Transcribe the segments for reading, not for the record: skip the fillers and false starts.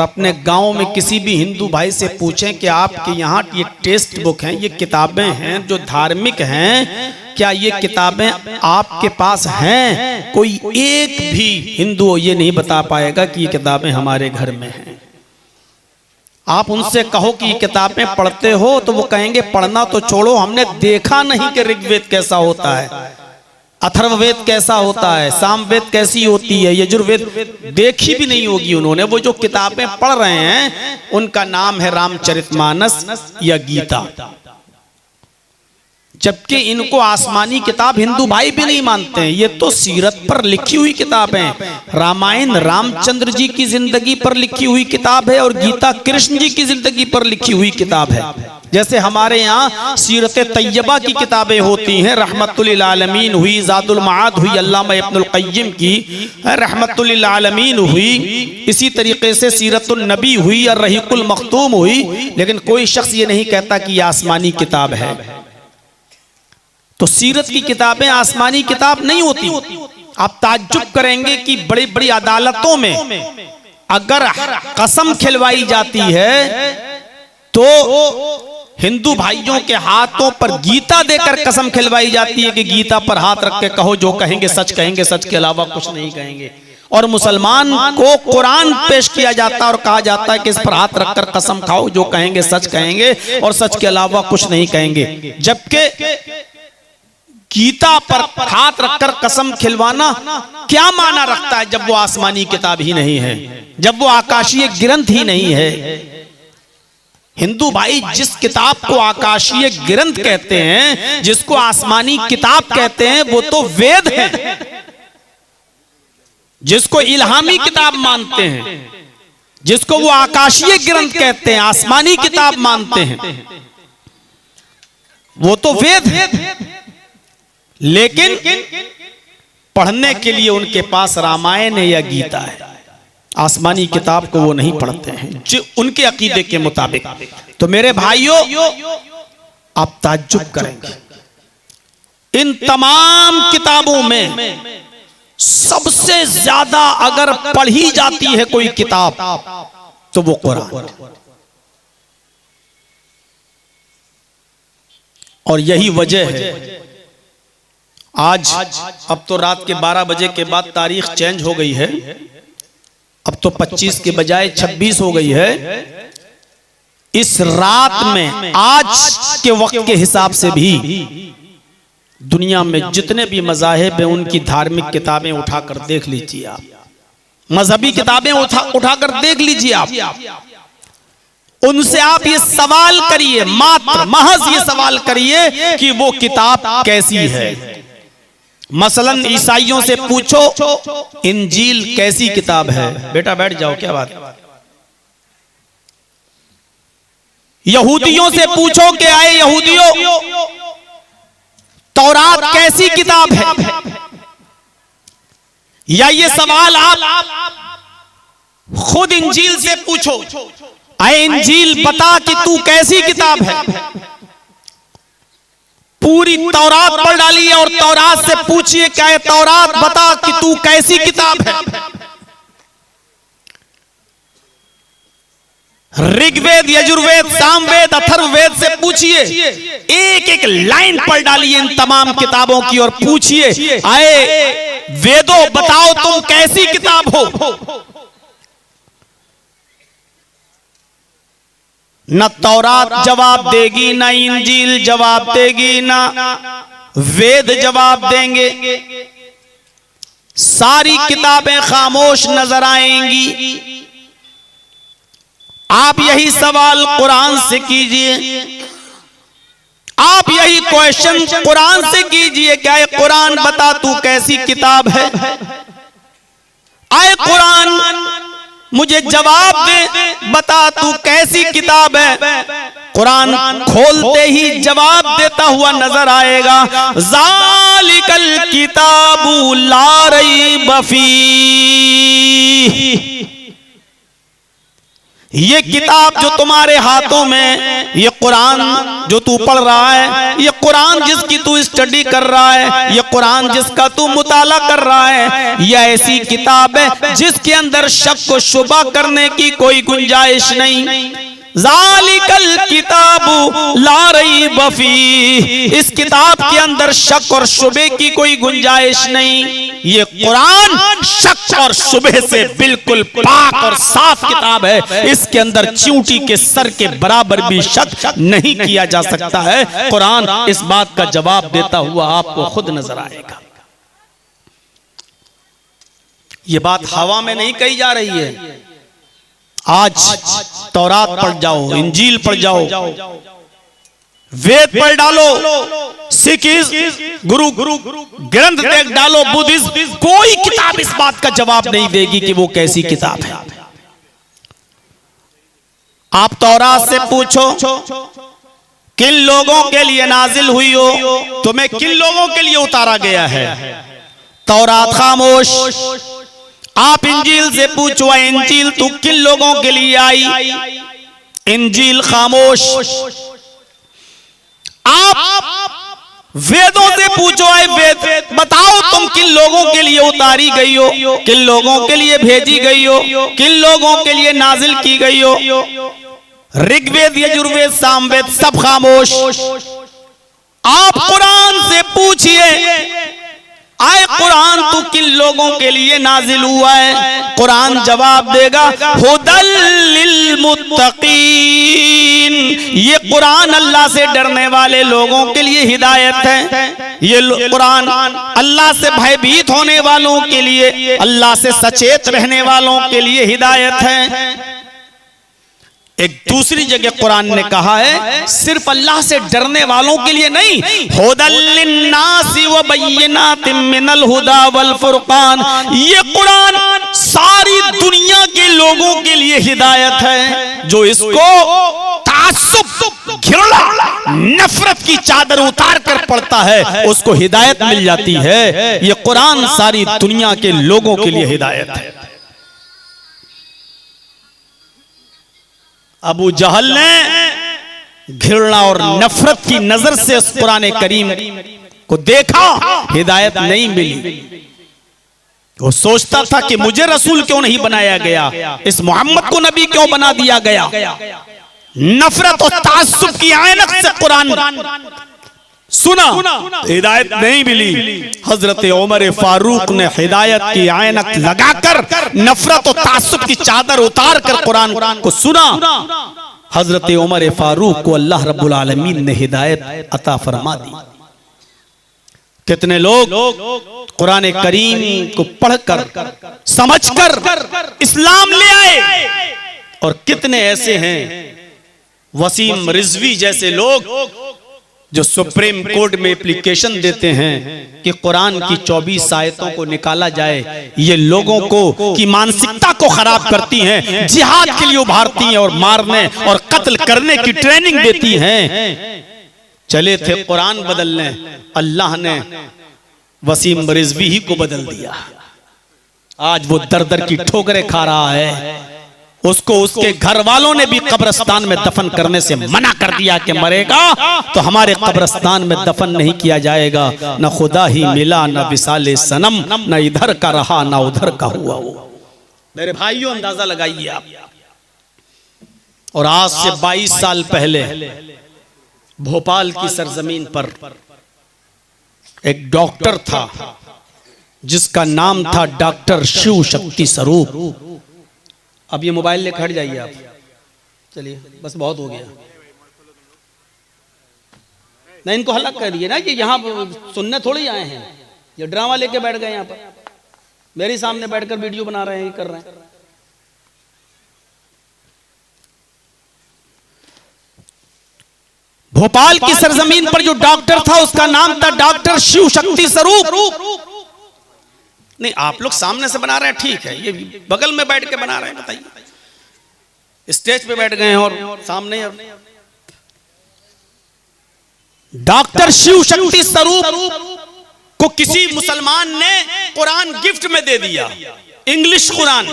अपने गांव में किसी भी हिंदू भाई से पूछें कि आपके यहाँ ये टेक्स्ट बुक हैं, ये किताबें हैं जो धार्मिक हैं, क्या ये किताबें आपके पास हैं? कोई एक भी हिंदू ये नहीं बता पाएगा कि ये किताबें हमारे घर में हैं। आप उनसे कहो कि ये किताबें पढ़ते हो तो वो कहेंगे पढ़ना तो छोड़ो, हमने देखा नहीं कि ऋग्वेद कैसा होता है, अथर्ववेद कैसा होता है, सामवेद कैसी होती है, यजुर्वेद देखी भी नहीं होगी उन्होंने। वो जो किताबें पढ़ रहे हैं उनका नाम है रामचरितमानस या गीता, जबकि इनको आसमानी किताब हिंदू भाई भी नहीं मानते हैं। ये तो सीरत पर लिखी हुई किताबें, रामायण रामचंद्र जी की जिंदगी पर लिखी हुई किताब है और गीता कृष्ण जी की जिंदगी पर लिखी हुई किताब है। जैसे हमारे यहाँ सीरत तैयबा की किताबें होती हैं, रहमतुल आलमीन हुई, ज़ादुल मआद हुई, अल्लामा इब्नुल क़य्यिम की रहमतुल आलमीन हुई, इसी तरीके से सीरतुन नबी हुई और रहीकुल मख्तूम हुई। लेकिन कोई शख्स ये नहीं कहता कि ये आसमानी किताब है। तो सीरत की किताबें आसमानी किताब नहीं होती। आप ताज्जुब करेंगे कि बड़ी बड़ी अदालतों में अगर कसम खिलवाई जाती है तो हिंदू भाइयों के हाथों पर गीता देकर कसम खिलवाई जाती है कि गीता पर हाथ रख के कहो, जो कहेंगे सच के अलावा कुछ नहीं कहेंगे। और मुसलमान को कुरान पेश किया जाता है और कहा जाता है कि इस पर हाथ रखकर कसम खाओ, जो कहेंगे सच कहेंगे और सच के अलावा कुछ नहीं कहेंगे। जबकि गीता पर हाथ रखकर कसम खिलवाना क्या माना रखता है जब वो आसमानी किताब ही नहीं है, जब वो आकाशीय ग्रंथ ही नहीं है। हिंदू भाई जिस किताब को आकाशीय ग्रंथ कहते हैं, जिसको आसमानी किताब कहते हैं, वो तो वेद है। जिसको इल्हामी किताब मानते हैं, जिसको वो आकाशीय ग्रंथ कहते हैं, आसमानी किताब मानते हैं, वो तो वेद है। लेकिन पढ़ने के लिए उनके पास रामायण या गीता है, आसमानी किताब को वो नहीं पढ़ते हैं जो उनके अकीदे के मुताबिक। तो मेरे भाइयों, आप ताज्जुब करेंगे, इन तमाम किताबों में सबसे ज्यादा अगर पढ़ी जाती है कोई किताब तो वो कुरान। और यही वजह है आज, अब तो रात के 12 बजे के बाद तारीख चेंज हो गई है, अब तो 25 के बजाय 26 हो गई है। इस रात में आज के वक्त के हिसाब से भी दुनिया में जितने भी मज़ाहिब हैं उनकी धार्मिक किताबें उठाकर देख लीजिए आप, मजहबी किताबें उठाकर देख लीजिए आप। उनसे आप ये सवाल करिए, मात्र महज ये सवाल करिए कि वो किताब कैसी है। मसलन ईसाइयों से पूछो इंजील कैसी किताब है, बेटा बैठ जाओ, क्या बात। यहूदियों से पूछो कि आए यहूदियों, तौरात कैसी किताब है। या ये सवाल आप खुद इंजील से पूछो, आए इंजील बता कि तू कैसी किताब है। पूरी तौरात पढ़ डालिए और तौरात से पूछिए क्या है तौरात बता कि तू कैसी किताब है। ऋग्वेद, यजुर्वेद, सामवेद, अथर्ववेद से पूछिए, एक एक लाइन पढ़ डालिए इन तमाम किताबों की और पूछिए, आए वेदों बताओ तुम कैसी किताब हो। न तौरात जवाब देगी, न इंजील जवाब देगी, न वेद जवाब देंगे। सारी किताबें खामोश नजर आएंगी। आप यही सवाल कुरान से कीजिए, आप यही क्वेश्चन कुरान से कीजिए, क्या है कुरान बता तू कैसी किताब है। आए कुरान मुझे जवाब दे, बता तू कैसी किताब है। कुरान खोलते ही जवाब देता हुआ नजर आएगा, ज़ालिकल किताबु ला रैब फीह, ये किताब जो तुम्हारे हाथों में, ये कुरान जो तू पढ़ रहा है, ये कुरान जिसकी तू स्टडी कर रहा है, ये कुरान जिसका तू मुताला कर रहा है, ये ऐसी किताब है जिसके अंदर शक व शुबा करने की कोई गुंजाइश नहीं। ज़ालिकल किताबु ला रैब फीह, इस किताब के अंदर शक और शुबे की कोई गुंजाइश नहीं। ये कुरान शक और शुबे से बिल्कुल पाक और साफ किताब है। इसके अंदर चींटी के सर के बराबर भी शक नहीं किया जा सकता है। कुरान इस बात का जवाब देता हुआ आपको खुद नजर आएगा। ये बात हवा में नहीं कही जा रही है। आज तौरात पढ़ जाओ, इंजील पढ़ जाओ, वेद पढ़ डालो, सिख गुरु ग्रंथ देख डालो, बुद्धिज्म, कोई किताब इस बात का जवाब नहीं देगी कि वो कैसी किताब है। आप तौरात से पूछो किन लोगों के लिए नाजिल हुई हो, तुम्हें किन लोगों के लिए उतारा गया है, तौरात खामोश। आप इंजील से पूछो इंजील तू किन लोगों के लिए आई, इंजील खामोश। आप वेदों से पूछो आए वेद बताओ तुम किन लोगों के लिए उतारी गई हो, किन लोगों के लिए भेजी गई हो, किन लोगों के लिए नाजिल की गई हो। ऋग्वेद यजुर्वेद सामवेद सब खामोश। आप कुरान से पूछिए आए कुरान तू किन लोगों के लिए नाजिल हुआ है, कुरान जवाब देगा हुदल लिल मुत्तकीन, ये कुरान अल्लाह से डरने वाले लोगों के लिए हिदायत है। ये कुरान अल्लाह से भयभीत होने वालों के लिए, अल्लाह से सचेत रहने वालों के लिए हिदायत है। एक दूसरी जगह कुरान ने कहा है सिर्फ अल्लाह से डरने वालों के लिए नहीं, हुदल लिन्नासी व बय्यिनातिम मिनल हुदा वल फुरकान, ये कुरान सारी दुनिया के लोगों के लिए हिदायत है। जो इसको तासुब, घृणा, नफरत की चादर उतार कर पढ़ता है उसको हिदायत मिल जाती है। ये कुरान सारी दुनिया के लोगों के लिए हिदायत है। अबू जहल ने घृणा और नफरत की नजर से उस कुरान करीम को देखा, हिदायत नहीं मिली। वो सोचता था कि मुझे रसूल क्यों नहीं बनाया गया, इस मोहम्मद को नबी क्यों बना दिया गया। नफरत और तासुब की ऐनक से कुरान सुना, हिदायत नहीं मिली। हजरत उमर फारूक ने हिदायत की ऐनक लगाकर नफरत और तासुब की चादर उतार कर कुरान को सुना। हजरत उमर फारूक को अल्लाह रब्बुल आलमीन ने हिदायत अता फरमा दी। कितने लोग कुरान करीम को पढ़कर समझकर इस्लाम ले आए, और कितने ऐसे हैं वसीम रिजवी जैसे लोग जो सुप्रीम कोर्ट में एप्लीकेशन देते हैं कि कुरान की 24 आयतों को निकाला जाए। ये लोगों को की मानसिकता को खराब करती हैं, जिहाद के लिए उभारती हैं और मारने और कत्ल करने की ट्रेनिंग देती हैं। चले थे कुरान बदलने, अल्लाह ने वसीम रिजवी ही को बदल दिया। आज वो दर दर की ठोकरें खा रहा है। उसको उसके घर वालों ने भी कब्रिस्तान में दफन करने से मना कर दिया कि मरेगा तो हमारे कब्रिस्तान में दफन नहीं किया जाएगा। न खुदा ही मिला, न विसाले सनम, न इधर का रहा न उधर का हुआ। मेरे भाइयों अंदाजा लगाइए आप। और आज से 22 साल पहले भोपाल की सरजमीन पर एक डॉक्टर था जिसका नाम था डॉक्टर शिव शक्ति स्वरूप। अब ये मोबाइल लेकर हट जाइए आप, चलिए बस बहुत हो गया। नहीं इनको हल्ला कर दिए ना, ये यहाँ सुनने थोड़ी आए हैं, ये ड्रामा लेके बैठ गए यहाँ पर, मेरे सामने बैठकर वीडियो बना रहे हैं, कर रहे हैं। भोपाल की सरजमीन पर जो डॉक्टर था उसका नाम था डॉक्टर शिव शक्ति स्वरूप। नहीं आप लोग सामने से बना रहे हैं ठीक है, ये बगल में बैठ के बना रहे हैं, बताइए स्टेज पे बैठ गए हैं और सामने। डॉक्टर शिव शक्ति स्वरूप को किसी मुसलमान ने कुरान गिफ्ट में दे दिया, English Quran,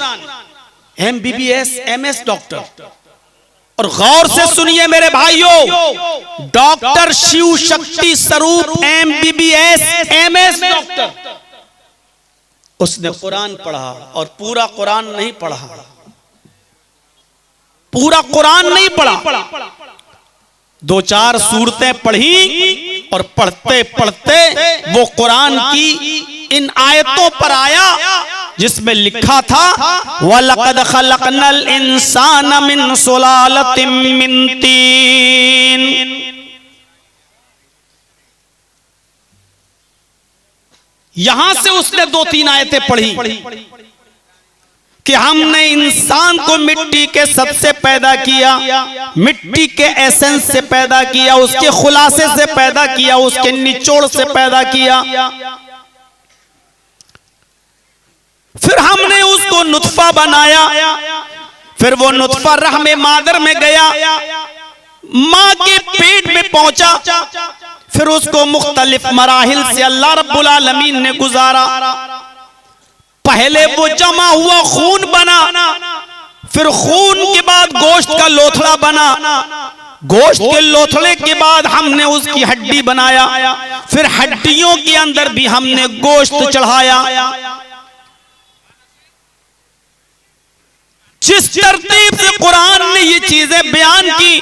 MBBS MS doctor. और गौर से सुनिए मेरे भाइयों, डॉक्टर शिव शक्ति स्वरूप MBBS MS डॉक्टर, उसने कुरान पढ़ा और पूरा कुरान नहीं पढ़ा, पूरा कुरान नहीं पढ़ा, 2-4 सूरतें पढ़ी और पढ़ते पढ़ते वो कुरान की इन आयतों पर आया जिसमें लिखा था वलक़द ख़लक़नल इंसान मिन सुलालतिम मिन तीन। यहां से उसने 2-3 आयतें पढ़ी कि हमने इंसान को मिट्टी के सत से पैदा किया, मिट्टी के एसेंस से पैदा किया, उसके खुलासे से पैदा किया, उसके निचोड़ से पैदा किया, फिर हमने उसको नुत्फा बनाया, फिर वो नुत्फा रहमे मादर में गया, मां के पेट में पहुंचा, फिर उसको मुख्तलिफ मराहिल से अल्लाह रब्बुल आलमीन ने गुजारा। पहले वो जमा हुआ खून बना, फिर खून के बाद गोश्त का लोथड़ा बना, गोश्त के लोथड़े के बाद हमने उसकी हड्डी बनाया, फिर हड्डियों के अंदर भी हमने गोश्त चढ़ाया। जिस तरतीब से कुरान ने ये चीजें बयान की,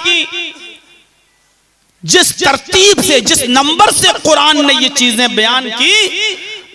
जिस तरतीब से, जिस नंबर से कुरान ने ये चीजें बयान की,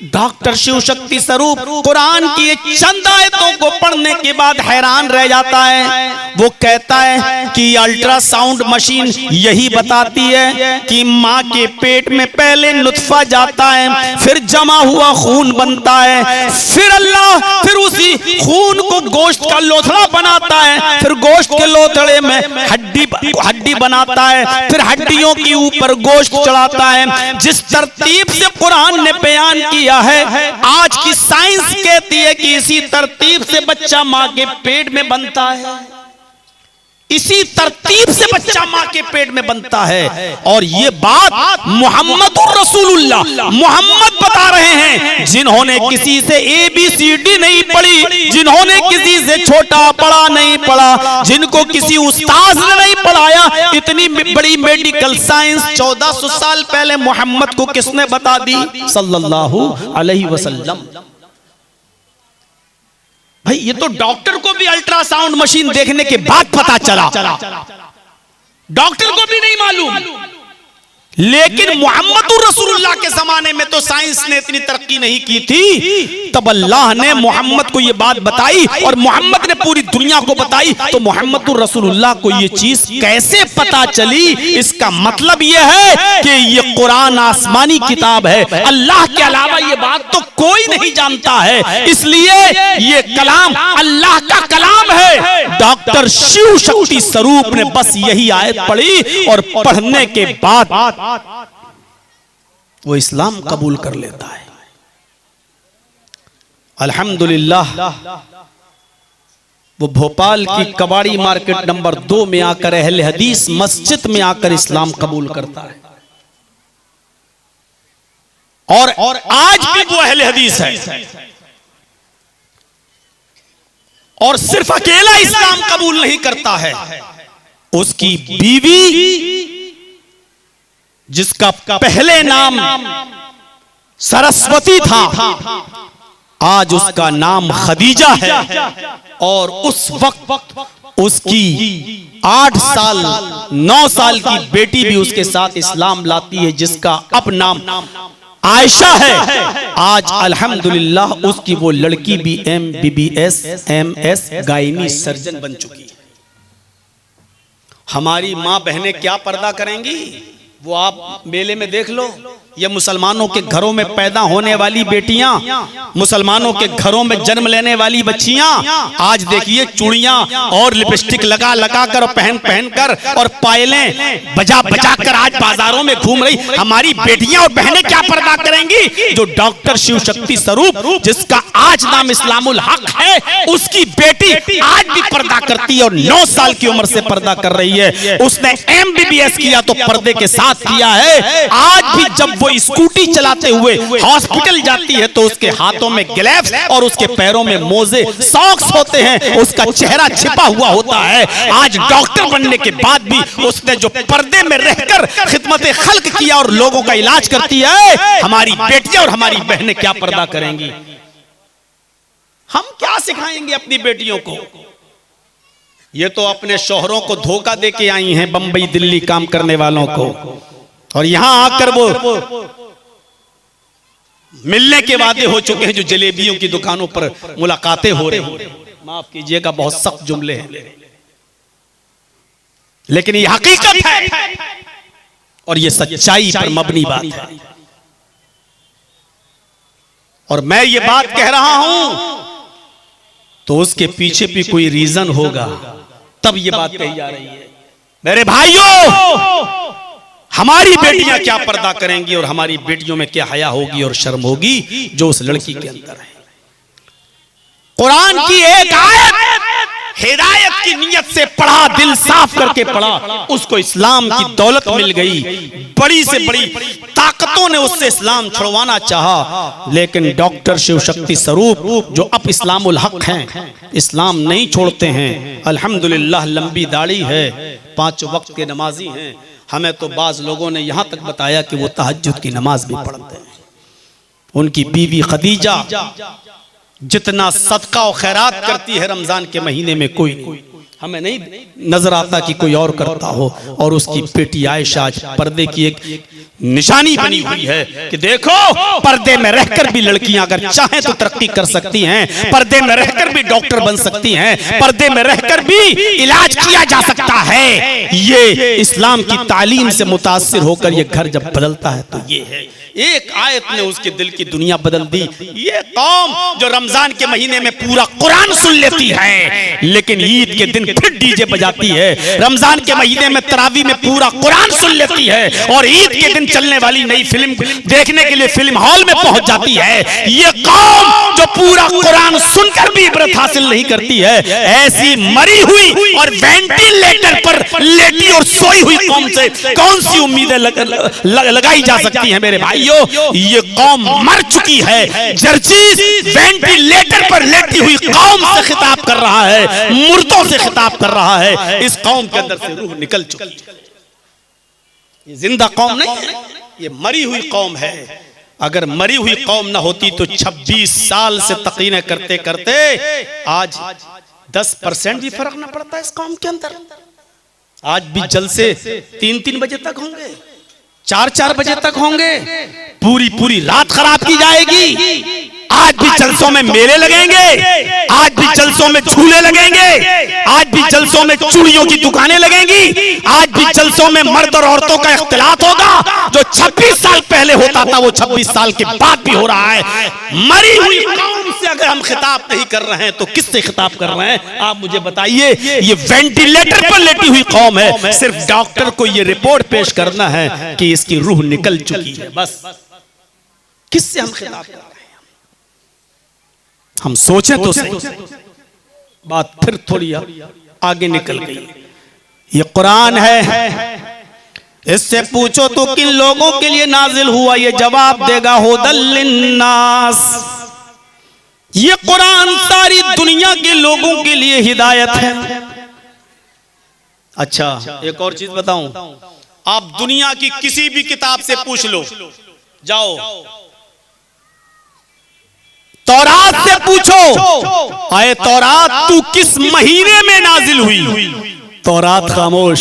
डॉक्टर शिव शक्ति स्वरूप कुरान की ये चंद आयतों को पढ़ने के बाद हैरान रह जाता है। वो कहता है कि अल्ट्रासाउंड मशीन यही बताती है कि माँ के पेट में पहले नुत्फा जाता है, फिर जमा हुआ खून बनता है, फिर अल्लाह फिर उसी खून को गोश्त का लोथड़ा बनाता है, फिर गोश्त के लोथड़े में हड्डी बनाता है, फिर हड्डियों के ऊपर गोश्त चढ़ाता है। जिस तरतीब से कुरान ने बयान किया है, आज की साइंस कहती है कि इसी तरतीब से बच्चा मां के पेट में बनता है, इसी तरतीब से बच्चा मां के पेट में बनता है। और ये बात मुहम्मदुर रसूलुल्लाह मोहम्मद बता रहे हैं, जिन्होंने किसी से ABCD नहीं पढ़ी, जिन्होंने किसी से छोटा बड़ा नहीं पढ़ा, जिनको किसी उस्ताद ने नहीं पढ़ाया। इतनी बड़ी मेडिकल साइंस 1400 साल पहले मोहम्मद को किसने बता दी? सल्लल्लाहु अलैहि वसल्लम। भाई ये तो डॉक्टर को भी अल्ट्रासाउंड मशीन देखने के बाद पता चला, डॉक्टर को भी नहीं मालूम। लेकिन मोहम्मदुर रसूलुल्लाह के जमाने में तो साइंस ने इतनी तरक्की नहीं की थी, तब अल्लाह ने मोहम्मद को ये बात बताई और मोहम्मद ने पूरी दुनिया को बताई। तो मोहम्मदुर रसूलुल्लाह को ये चीज कैसे पता चली? इसका मतलब ये है कि ये कुरान आसमानी किताब है, अल्लाह के अलावा ये बात तो कोई नहीं जानता है, इसलिए ये कलाम अल्लाह का कलाम है। डॉक्टर शिव शक्ति स्वरूप ने बस यही आयत पढ़ी और पढ़ने के बाद वो इस्लाम कबूल कर लेता है। अल्हम्दुलिल्लाह वो भोपाल की कबाड़ी मार्केट नंबर 2 में आकर अहले हदीस मस्जिद में आकर इस्लाम कबूल करता है और आज भी वो अहले हदीस है और सिर्फ अकेला इस्लाम कबूल नहीं करता है, उसकी बीवी जिसका पहले नाम सरस्वती था, आज उसका नाम खदीजा है और उस वक्त उसकी 8 साल 9 साल की बेटी भी उसके साथ इस्लाम लाती है, जिसका अब नाम आयशा है। आज अल्हम्दुलिल्लाह उसकी वो लड़की भी MBBS MS गायनी सर्जन बन चुकी है। हमारी मां बहनें क्या पर्दा करेंगी वो आप मेले में देख लो। ये मुसलमानों के घरों में पैदा होने वाली बेटियां, मुसलमानों के घरों में जन्म लेने वाली बच्चियां आज देखिए चूड़ियां और लिपस्टिक लगा लगा कर पहन पहन कर और पायलें बजा बजा कर आज बाजारों में घूम रही। हमारी बेटियां और बहनें क्या पर्दा करेंगी? जो डॉक्टर शिव शक्ति स्वरूप जिसका आज नाम इस्लामुल हक है, उसकी बेटी आज भी पर्दा करती है और 9 साल की उम्र से पर्दा कर रही है। उसने MBBS किया तो पर्दे के साथ किया है। आज भी जब वो को स्कूटी चलाते हुए हॉस्पिटल जाती है तो उसके हाथों में ग्लव्स और उसके पैरों में मोजे सॉक्स होते हैं, उसका चेहरा छिपा हुआ होता है। आज डॉक्टर बनने के बाद भी उसने जो पर्दे में रहकर खिदमत खल्क किया और लोगों का इलाज करती है, हमारी बेटियां और हमारी बहनें क्या पर्दा करेंगी? हम क्या सिखाएंगे अपनी बेटियों को? ये तो अपने शौहरों को धोखा देके आई हैं, बंबई दिल्ली काम करने वालों को, और यहां आकर वो मिलने के वादे हो चुके हैं जो जलेबियों की दुकानों पर मुलाकातें हो रही हैं। माफ कीजिएगा, बहुत सख्त जुमले हैं, लेकिन ये हकीकत है और ये सच्चाई पर मबनी बात है। और मैं ये बात कह रहा हूं तो उसके पीछे भी कोई रीजन होगा, तब ये बात कही जा रही है। मेरे भाइयों, हमारी बेटियां क्या पर्दा करेंगी और हमारी बेटियों में क्या हया होगी और शर्म होगी जो उस लड़की के अंदर है। कुरान की एक आयत हिदायत की नियत से पढ़ा, दिल साफ करके पढ़ा, उसको इस्लाम की दौलत मिल गई। बड़ी से बड़ी ताकतों ने उससे इस्लाम छुड़वाना चाहा, लेकिन डॉक्टर शिव शक्ति स्वरूप जो अब इस्लामुल हक हैं, इस्लाम नहीं छोड़ते हैं। अल्हम्दुलिल्लाह लंबी दाढ़ी है, 5 वक्त के नमाजी हैं। हमें तो बाज लोगों ने यहां तक बताया कि वो तहज्जुद की नमाज भी पढ़ते हैं। उनकी बीवी खदीजा जितना सदका और खैरात करती है रमजान के महीने में, कोई नहीं, हमें नहीं नजर आता कि कोई और करता हो। और उसकी बेटी आयशा आज पर्दे की एक निशानी बनी हुई है कि देखो, पर्दे में रहकर भी लड़कियां अगर चाहें तो तरक्की कर सकती हैं, पर्दे में रहकर भी डॉक्टर बन सकती हैं, पर्दे में रहकर भी इलाज किया जा सकता है। ये इस्लाम की तालीम से मुतासिर होकर ये घर जब बदलता है तो ये है। एक आयत ने उसके दिल की दुनिया बदल दी। ये कौम जो रमजान के महीने में पूरा कुरान सुन लेती है, लेकिन ईद के दिन फिर डीजे बजाती है, रमजान के महीने में तरावी में पूरा कुरान सुन लेती है, और ईद के दिन चलने वाली नई फिल्म देखने के लिए फिल्म हॉल में पहुंच जाती है। ये कौम जो पूरा कुरान सुनकर भी इबरत हासिल नहीं करती है, ऐसी मरी हुई और वेंटिलेटर पर लेटी और सोई हुई कौम से कौन सी उम्मीदें लगाई जा सकती हैं? मेरे भाइयों, ये कौम मर चुकी है। जर्जीस वेंटिलेटर पर लेटी हुई कौम से खिताब कर रहा है, मुर्दों से खिताब कर रहा है। इस कौम के अंदर से रूह निकल चुकी है। ये जिंदा कौम नहीं है, ये मरी हुई कौम है। अगर मरी हुई कौम ना होती तो 26 साल से तकीनें करते करते आज 10% भी फर्क ना पड़ता इस कौम के अंदर। आज भी जलसे 3-3 बजे तक होंगे, 4-4 बजे तक होंगे, पूरी रात खराब की जाएगी। आज भी जलसों में मेले लगेंगे, आज भी जलसों में झूले लगेंगे, आज भी जलसों में चूड़ियों की दुकानें लगेंगी, आज भी जलसों में मर्द और औरतों का इख्तिलात होगा। जो 26 साल पहले होता था वो 26 साल के बाद भी हो रहा है। मरी हुई कौम से अगर हम खिताब नहीं कर रहे हैं तो किससे खिताब कर रहे हैं? आप मुझे बताइए। ये वेंटिलेटर पर लेटी हुई कौम है, सिर्फ डॉक्टर को ये रिपोर्ट पेश करना है कि इसकी रूह निकल चुकी है, बस। किससे हम खिताब कर रहे हैं? हम सोचें तो सही। बात फिर थोड़ी आगे निकल गई। ये कुरान है, इससे पूछो तो किन लोगों के लिए नाजिल हुआ? ये जवाब देगा हुदल लिन्नास। ये कुरान सारी दुनिया के लोगों के लिए हिदायत है। अच्छा, एक और चीज बताऊं, आप दुनिया की किसी भी किताब से पूछ लो, जाओ तौरात से पूछो, आए तौरात तू किस महीने में नाजिल हुई? तौरात खामोश।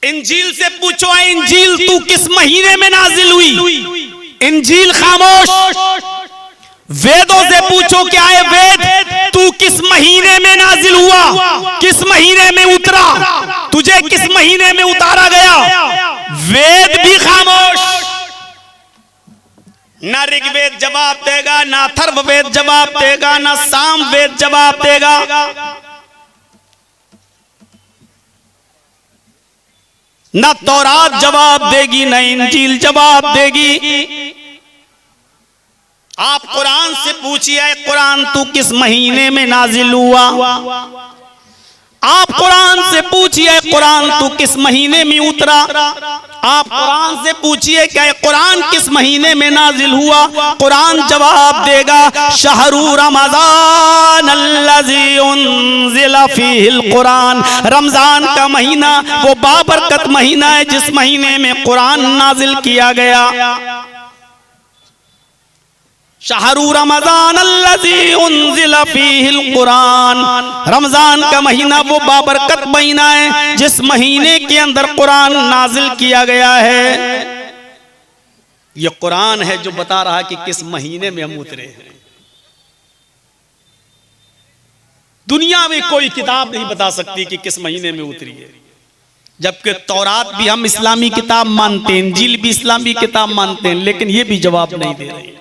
इंजील से पूछो, आए इंजील तू किस महीने में नाजिल हुई? इंजील खामोश। वेदों से पूछो, क्या है वेद तू किस महीने में नाजिल हुआ, किस महीने में उतरा, तुझे किस महीने में उतारा गया? वेद भी खामोश। ना ऋग्वेद जवाब देगा, ना अथर्ववेद जवाब देगा, ना सामवेद जवाब देगा। ना तौरात जवाब देगी, ना इंजील जवाब देगी। आप कुरान से पूछिए, कुरान तू किस महीने में नाजिल हुआ? आप कुरान से पूछिए कुरान तू किस महीने में उतरा, आप कुरान से पूछिए क्या कुरान किस महीने में नाजिल हुआ, कुरान जवाब देगा शहरु रमजान अल्लज़ी उन्ज़िला फ़ीहिल कुरान, रमजान का महीना वो बाबरकत महीना है जिस महीने में कुरान नाजिल किया गया। शहरु रमजान अल्लज़ी उन्ज़िला फ़ीहिल कुरान, रमजान का महीना वो बाबरकत महीना है जिस महीने के अंदर कुरान नाजिल किया गया है। ये कुरान है जो बता रहा है कि किस महीने में हम उतरे हैं। दुनिया में कोई किताब नहीं बता सकती कि किस महीने में उतरी है, जबकि तौरात भी हम इस्लामी किताब मानते हैं, इंजील भी इस्लामी किताब मानते हैं, लेकिन ये भी जवाब नहीं दे रहे।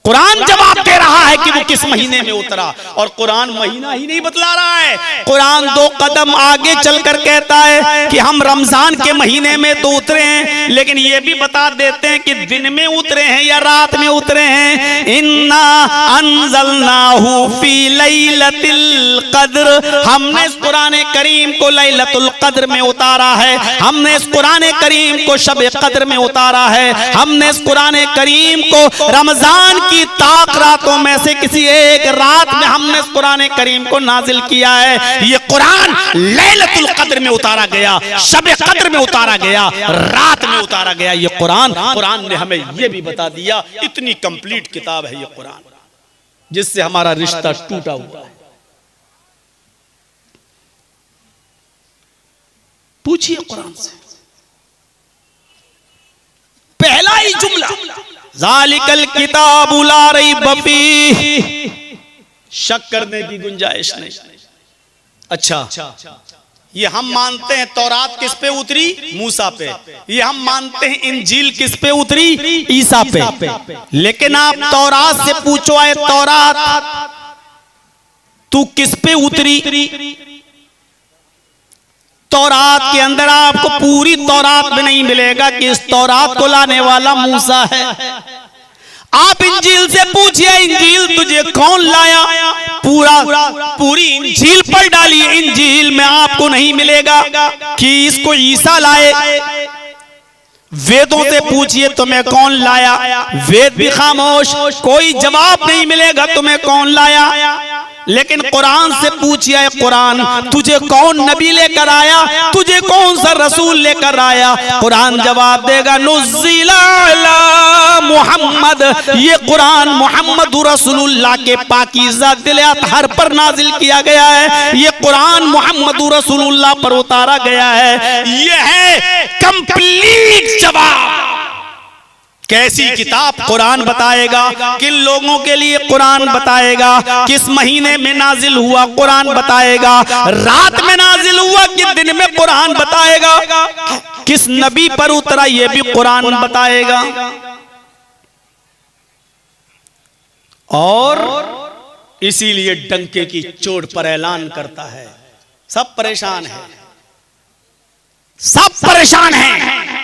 कुरान जवाब दे रहा है कि वो किस महीने में उतरा, और कुरान महीना ही नहीं बतला रहा है, कुरान 2 कदम आगे चलकर कहता है कि हम रमजान के महीने में तो उतरे हैं, लेकिन ये भी बता देते हैं कि दिन में उतरे हैं या रात में उतरे हैं। इन्ना अंज़लनाहु फी लैलतिल क़द्र, हमने इस कुरान करीम को लैलतुल क़द्र में उतारा है, हमने इस कुरान करीम को शब क़द्र में उतारा है, हमने इस कुरान करीम को रमजान की ताक रातों में से किसी एक रात में हमने इस कुरान करीम को नाजिल किया है। ये कुरान लैलतुल क़द्र में उतारा गया, शब क़द्र में उतारा गया, रात में उतारा गया। ये कुरान ने हमें ये भी बता दिया, इतनी कंप्लीट किताब है ये कुरान, जिससे हमारा रिश्ता टूटा हुआ है। पूछिए कुरान से, पहला ही जुमला ज़ालिकल किताबु ला रैब फीह, शक करने की गुंजाइश नहीं। अच्छा, ये हम मानते हैं तौरात किस पे उतरी, मूसा पे, ये हम मानते हैं इंजील किस पे उतरी, ईसा पे, लेकिन आप तौरात से पूछो आए तौरात तू किस पे उतरी, तौरात के अंदर आपको पूरी तौरात में नहीं मिलेगा कि इस तौरात को लाने वाला मूसा है। आप इंजील से पूछिए इंजील तुझे कौन लाया, पूरी इंजील पर डालिए, इंजील में आपको नहीं मिलेगा कि इसको ईसा लाए। वेदों से पूछिए तुम्हें कौन लाया, वेद भी खामोश, कोई जवाब नहीं मिलेगा तुम्हें कौन लाया। लेकिन कुरान से पूछिए कुरान तुझे कौन नबी लेकर आया, तुझे कौन सा रसूल लेकर आया, कुरान जवाब देगा नुज़्ज़िला अला मुहम्मद, ये कुरान मोहम्मद रसूलुल्लाह के पाकीज़ा दिल अतहर पर नाजिल किया गया है, ये कुरान मोहम्मद रसूलुल्लाह पर उतारा गया है। ये है कंप्लीट जवाब। कैसी किताब कुरान बताएगा, किन लोगों के लिए कुरान बताएगा, किस महीने में नाजिल हुआ कुरान बताएगा, रात में नाजिल हुआ कि दिन में कुरान बताएगा, किस नबी पर उतरा ये भी कुरान बताएगा। और इसीलिए डंके की चोट पर ऐलान करता है, सब परेशान है, सब परेशान हैं।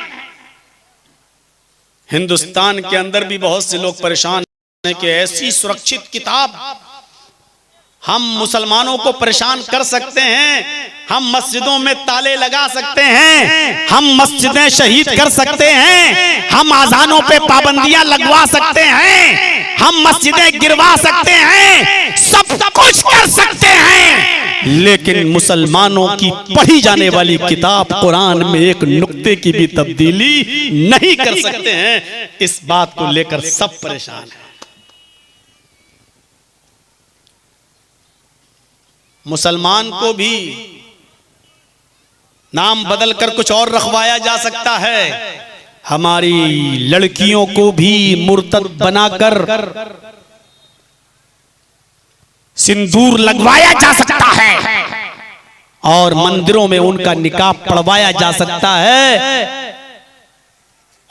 हिंदुस्तान के अंदर भी बहुत से लोग परेशान हैं कि ऐसी सुरक्षित किताब हम मुसलमानों को परेशान कर सकते हैं, हम मस्जिदों में ताले लगा सकते हैं, हम मस्जिदें शहीद कर सकते हैं, हम अजानों पे पाबंदियां लगवा सकते हैं, हम मस्जिदें गिरवा सकते हैं, सब कुछ कर सकते हैं, लेकिन मुसलमानों की पढ़ी जाने वाली किताब कुरान में एक नुक्ते की भी तब्दीली नहीं कर सकते हैं। इस बात को लेकर सब परेशान हैं। मुसलमान को भी नाम बदलकर कुछ और रखवाया जा सकता है, हमारी लड़कियों को भी मुर्तद बनाकर सिंदूर लगवाया जा सकता है और मंदिरों में उनका निकाह पढ़वाया जा सकता है,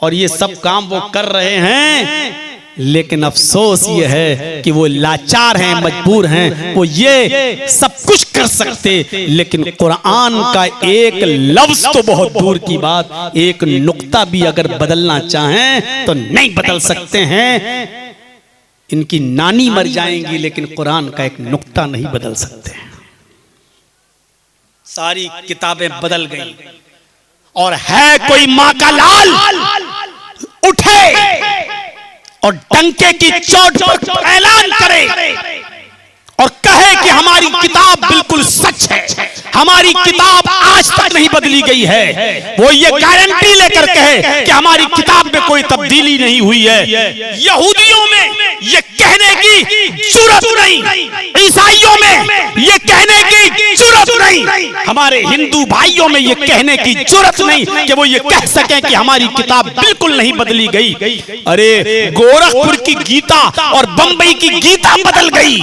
और ये सब काम वो कर रहे हैं। लेकिन अफसोस ये है कि वो लाचार हैं, मजबूर हैं, वो ये सब कुछ कर सकते, लेकिन कुरान का एक लफ्ज तो बहुत दूर की बात, एक नुक्ता भी अगर बदलना चाहें तो नहीं बदल सकते हैं। इनकी नानी मर जाएंगी लेकिन कुरान का एक नुक्ता नहीं बदल सकते हैं। सारी किताबें बदल गई। और है कोई मां का लाल उठे और डंके की चोट पर ऐलान करे और कहे कि हमारी किताब बिल्कुल सच है, हमारी किताब आज तक नहीं बदली गई है, वो ये गारंटी लेकर कहे कि हमारी किताब में कोई तब्दीली नहीं हुई है। यहूदियों में ये कहने की जुर्रत नहीं, ईसाइयों में ये कहने की जुर्रत नहीं, हमारे हिंदू भाइयों में ये कहने की जुर्रत नहीं कि वो ये कह सकें कि हमारी किताब बिल्कुल नहीं बदली गई। अरे गोरखपुर की गीता और बंबई की गीता बदल गई,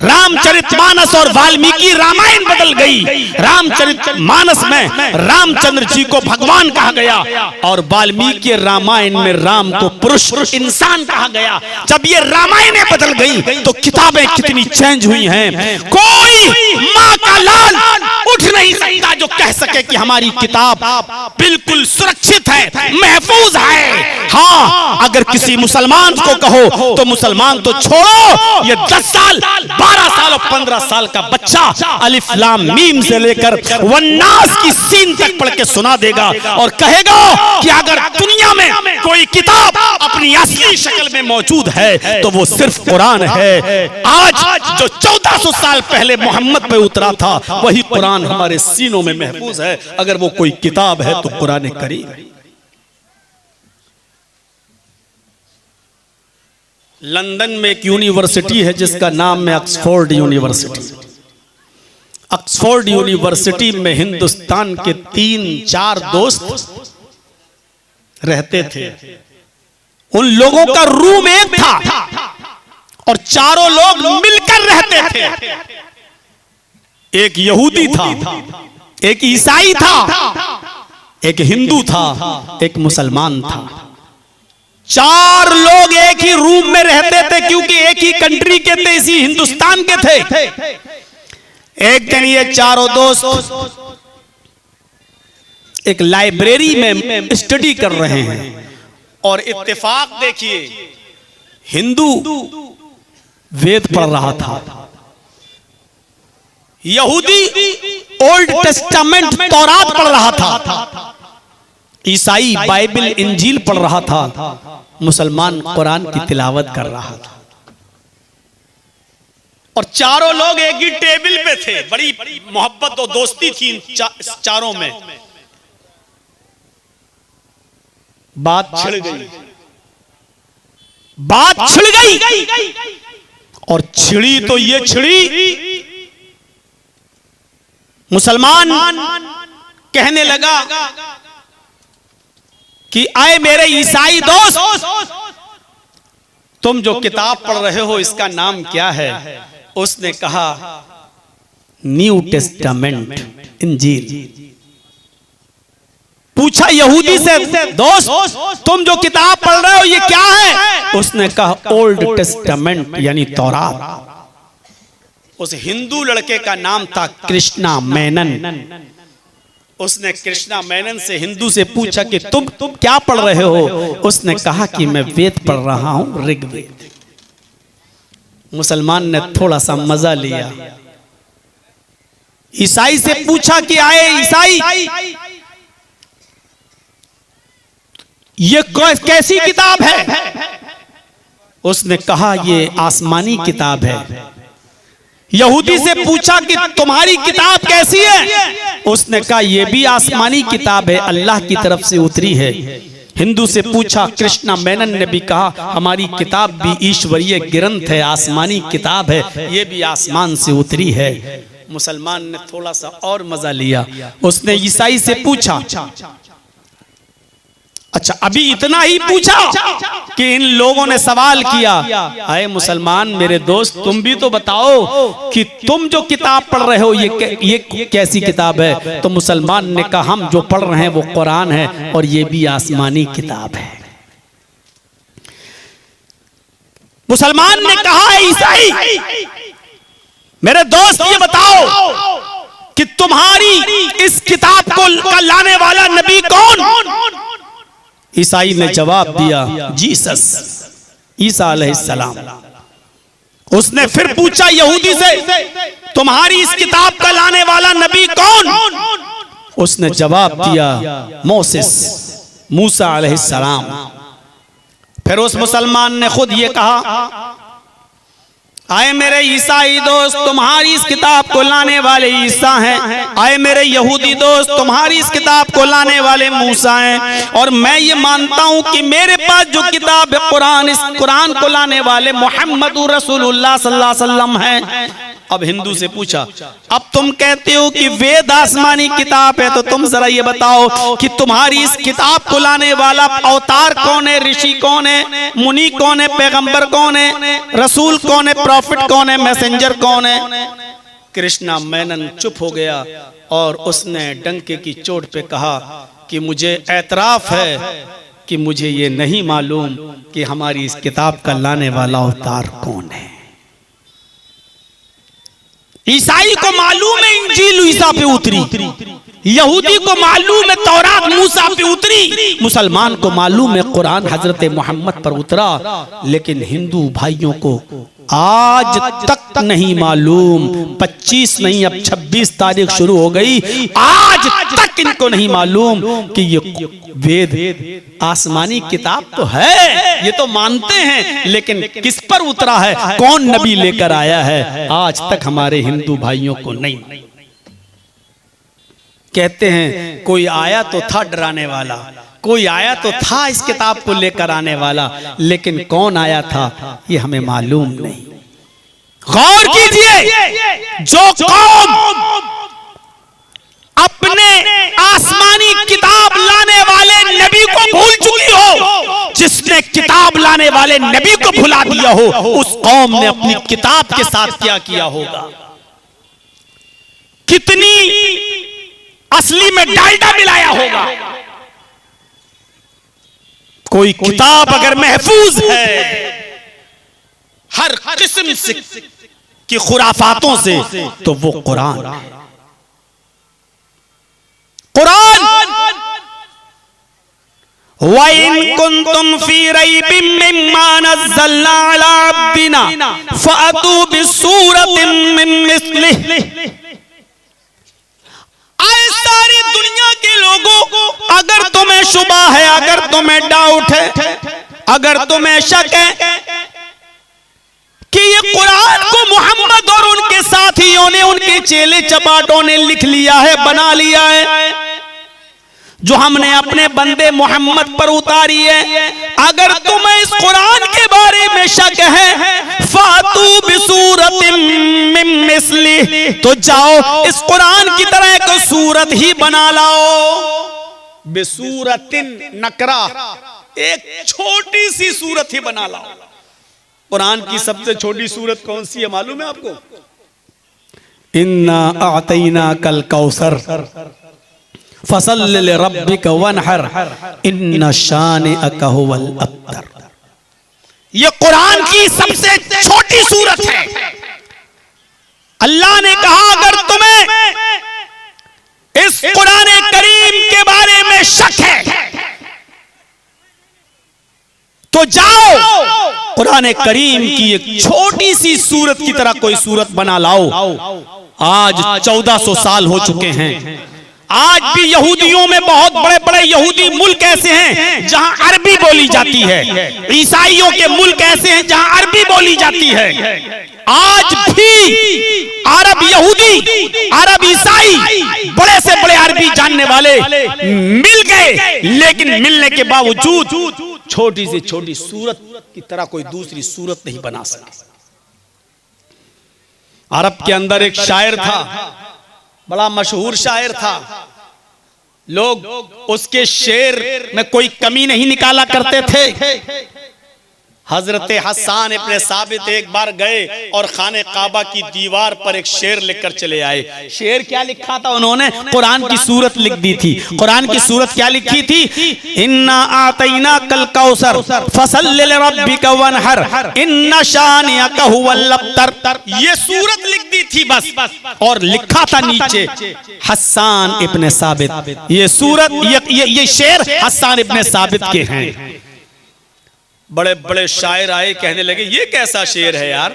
रामचरितमानस और वाल्मीकि रामायण बदल गई। रामचरितमानस में रामचंद्र जी को भगवान कहा गया और वाल्मीकि रामायण में राम को पुरुष इंसान कहा गया। जब ये रामायणें बदल गई तो किताबें कितनी चेंज हुई हैं। कोई मां का लाल उठ नहीं सकता जो कह सके कि हमारी किताब बिल्कुल सुरक्षित है, महफूज है। हाँ, अगर किसी मुसलमान को कहो तो मुसलमान तो छोड़ो, ये 10 साल 12 साल और 15 साल का बच्चा अलिफ लाम मीम से लेकर वन्नास की सीन तक पढ़ के सुना देगा और कहेगा कि अगर दुनिया में कोई किताब अपनी असली शक्ल में मौजूद है तो वो सिर्फ कुरान है। आज जो 1400 साल पहले मोहम्मद पे उतरा था वही कुरान हमारे सीनों में महफूज है। अगर वो कोई किताब है तो कुरान करीम। लंदन में एक यूनिवर्सिटी है जिसका नाम है ऑक्सफोर्ड यूनिवर्सिटी। ऑक्सफोर्ड यूनिवर्सिटी में हिंदुस्तान के 3-4 दोस्त रहते थे। उन लोगों का रूम एक था और चारों लोग मिलकर रहते थे। एक यहूदी था, एक ईसाई था, एक हिंदू था, एक मुसलमान था। 4 लोग एक ही रूम में रहते थे क्योंकि एक ही कंट्री के थे, इसी हिंदुस्तान के थे। एक दिन ये चारों दोस्त एक लाइब्रेरी में स्टडी कर रहे हैं और इत्तेफाक देखिए, हिंदू वेद पढ़ रहा था, यहूदी ओल्ड टेस्टामेंट तौरात पढ़ रहा था, ईसाई बाइबल इंजील पढ़ रहा था, मुसलमान कुरान की तिलावत कर रहा था। और चारों लोग एक ही टेबल पे थे। बड़ी मोहब्बत और दोस्ती थी इन चारों में। बात छिड़ गई, बात छिड़ गई और छिड़ी तो ये छिड़ी, मुसलमान कहने लगा कि आए मेरे ईसाई दोस्त, तुम जो किताब पढ़ रहे हो इसका नाम क्या है? उसने कहा न्यू टेस्टामेंट, इंजील। पूछा यहूदी से, दोस्त तुम जो किताब पढ़ रहे हो ये क्या है? उसने कहा ओल्ड टेस्टामेंट यानी तौरात। उस हिंदू लड़के का नाम था कृष्णा मेनन। उसने कृष्णा मेनन से, हिंदू से पूछा कि तुम क्या पढ़ रहे हो? उसने कहा कि मैं वेद पढ़ रहा हूं, ऋग्वेद। मुसलमान ने थोड़ा सा मजा लिया। ईसाई से पूछा कि आए ईसाई, ये कैसी किताब है? उसने कहा ये आसमानी किताब है। यहूदी से पूछा कि तुम्हारी किताब कैसी है? उसने कहा ये भी आसमानी किताब है, अल्लाह की तरफ से उतरी है। हिंदू से पूछा, कृष्णा मेनन ने भी कहा हमारी किताब भी ईश्वरीय ग्रंथ है, आसमानी किताब है, ये भी आसमान से उतरी है। मुसलमान ने थोड़ा सा और मजा लिया। उसने ईसाई से पूछा, अच्छा अभी इतना ही पूछा कि इन लोगों ने सवाल किया, आए मुसलमान मेरे दोस्त तुम भी तो बताओ कि तुम जो किताब पढ़ रहे हो ये कैसी किताब है? तो मुसलमान ने कहा हम जो पढ़ रहे हैं वो कुरान है और ये भी आसमानी किताब है। मुसलमान ने कहा ईसाई मेरे दोस्त ये बताओ कि तुम्हारी इस किताब को लाने वाला नबी कौन? ईसाई ने जवाब दिया जीसस, ईसा अलैहिस्सलाम। उसने फिर पूछा यहूदी से, तुम्हारी इस किताब का लाने वाला नबी कौन? उसने जवाब दिया, मोसेस, मूसा अलैहिस्सलाम। फिर उस मुसलमान ने खुद ये कहा, आए मेरे ईसाई दोस्त, तुम्हारी इस किताब को लाने वाले ईसा हैं। आए मेरे यहूदी दोस्त, तुम्हारी इस किताब को लाने वाले मूसा हैं। और मैं ये मानता हूं कि मेरे पास जो किताब है कुरान, इस कुरान को लाने वाले मुहम्मदुर रसूलुल्लाह सल्लल्लाहु अलैहि वसल्लम हैं। अब हिंदू से पूछा, अब तुम कहते हो कि वेद आसमानी किताब है, तो तुम जरा ये बताओ कि तुम्हारी इस किताब को लाने वाला अवतार कौन है, ऋषि कौन है, मुनि कौन है, पैगंबर कौन है, रसूल कौन है, प्रॉफिट कौन है, मैसेंजर कौन है? कृष्णा मेनन चुप हो गया और उसने डंके की चोट पे कहा कि मुझे एतराफ है कि मुझे ये नहीं मालूम कि हमारी इस किताब का लाने वाला अवतार कौन है। ईसाई को मालूम है इंजील ईसा पे उतरी, यहूदी को मालूम है तौरात मूसा पे उतरी, मुसलमान को मालूम है कुरान हजरत मोहम्मद पर उतरा, लेकिन हिंदू भाइयों को आज तक नहीं मालूम। 25 नहीं, अब 26 तारीख शुरू हो गई, आज तक इनको नहीं मालूम कि ये वेद आसमानी किताब तो है, ये तो मानते हैं, लेकिन किस पर उतरा है, कौन नबी लेकर आया है, आज तक हमारे हिंदू भाइयों को नहीं। कहते हैं कोई आया तो था डराने वाला, कोई आया तो था इस किताब को लेकर आने वाला, लेकिन कौन आया था ये हमें मालूम नहीं। गौर कीजिए, जो कौम अपने आसमानी किताब लाने वाले नबी को भूल चुकी हो, जिसने किताब लाने वाले नबी को भुला दिया हो, उस कौम ने अपनी किताब के साथ क्या किया होगा, कितनी असली में डालडा मिलाया होगा। कोई किताब अगर महफूज है हर किस्म से की खुराफातों से, तो वो कुरान। कुरान वइन कुंतुम फी रैबिम मिम्मा नज़्ज़लना अला अब्दिना फ़अतू बिसूरतिम मिन मिस्लिहि। आए सारी दुनिया के लोगों, अगर तुम्हें शुबा है, अगर तुम्हें डाउट है, अगर तुम्हें शक है कि ये कुरान को मोहम्मद और उनके साथियों ने, उनके चेले चपाटों ने लिख लिया है, बना लिया है, जो हमने अपने बंदे मोहम्मद पर उतारी है, अगर तुम्हें इस कुरान के बारे में शक है, फातू बिसूरतिम मिन मिस्लिहि, तो जाओ इस कुरान की तरह एक सूरत ही बना लाओ। बिसूरतिन नकरा, एक छोटी सी सूरत ही बना लाओ। कुरान की सबसे छोटी सूरत कौन सी है मालूम है आपको? इन्ना आतैना कल कौसर फसल्लि लिरब्बिका वनहर इन्ना शानिअका हुवल अब्तर। ये कुरान की सबसे छोटी सूरत है। अल्लाह ने कहा अगर तुम्हें इस कुरान करीम के बारे में शक है तो जाओ कुरान करीम की एक छोटी सी सूरत की तरह कोई सूरत बना लाओ। आज 1400 साल हो चुके हैं, आज भी यहूदियों में बहुत बड़े बड़े यहूदी मुल्क ऐसे हैं जहां अरबी बोली जाती है, ईसाइयों के मुल्क ऐसे हैं जहां अरबी बोली जाती है। आज भी अरब यहूदी, अरब ईसाई, बड़े से बड़े अरबी जानने वाले मिल गए, लेकिन मिलने के बावजूद छोटी से छोटी सूरत की तरह कोई दूसरी सूरत नहीं बना सके। अरब के अंदर एक शायर था, बड़ा मशहूर शायर था, लोग उसके शेर में कोई कमी नहीं निकाला करते थे। हजरत हसन इब्ने साबित एक बार गए और खाने काबा की दीवार पर एक शेर लिखकर चले आए। शेर क्या लिखा था उन्होंने? कुरान की सूरत लिख दी थी। कुरान की सूरत क्या लिखी थी? इन्ना आतैना कल कौसर फसल्लि लिरब्बिका वनहर इन्ना शानिअका हुवल अब्तर। ये सूरत लिख दी थी बस, और लिखा था नीचे हसन इब्ने साबित। ये सूरत, ये शेर हसन इब्ने साबित के हैं। बड़े बड़े शायर आए, कहने लगे ये कैसा शेर है यार,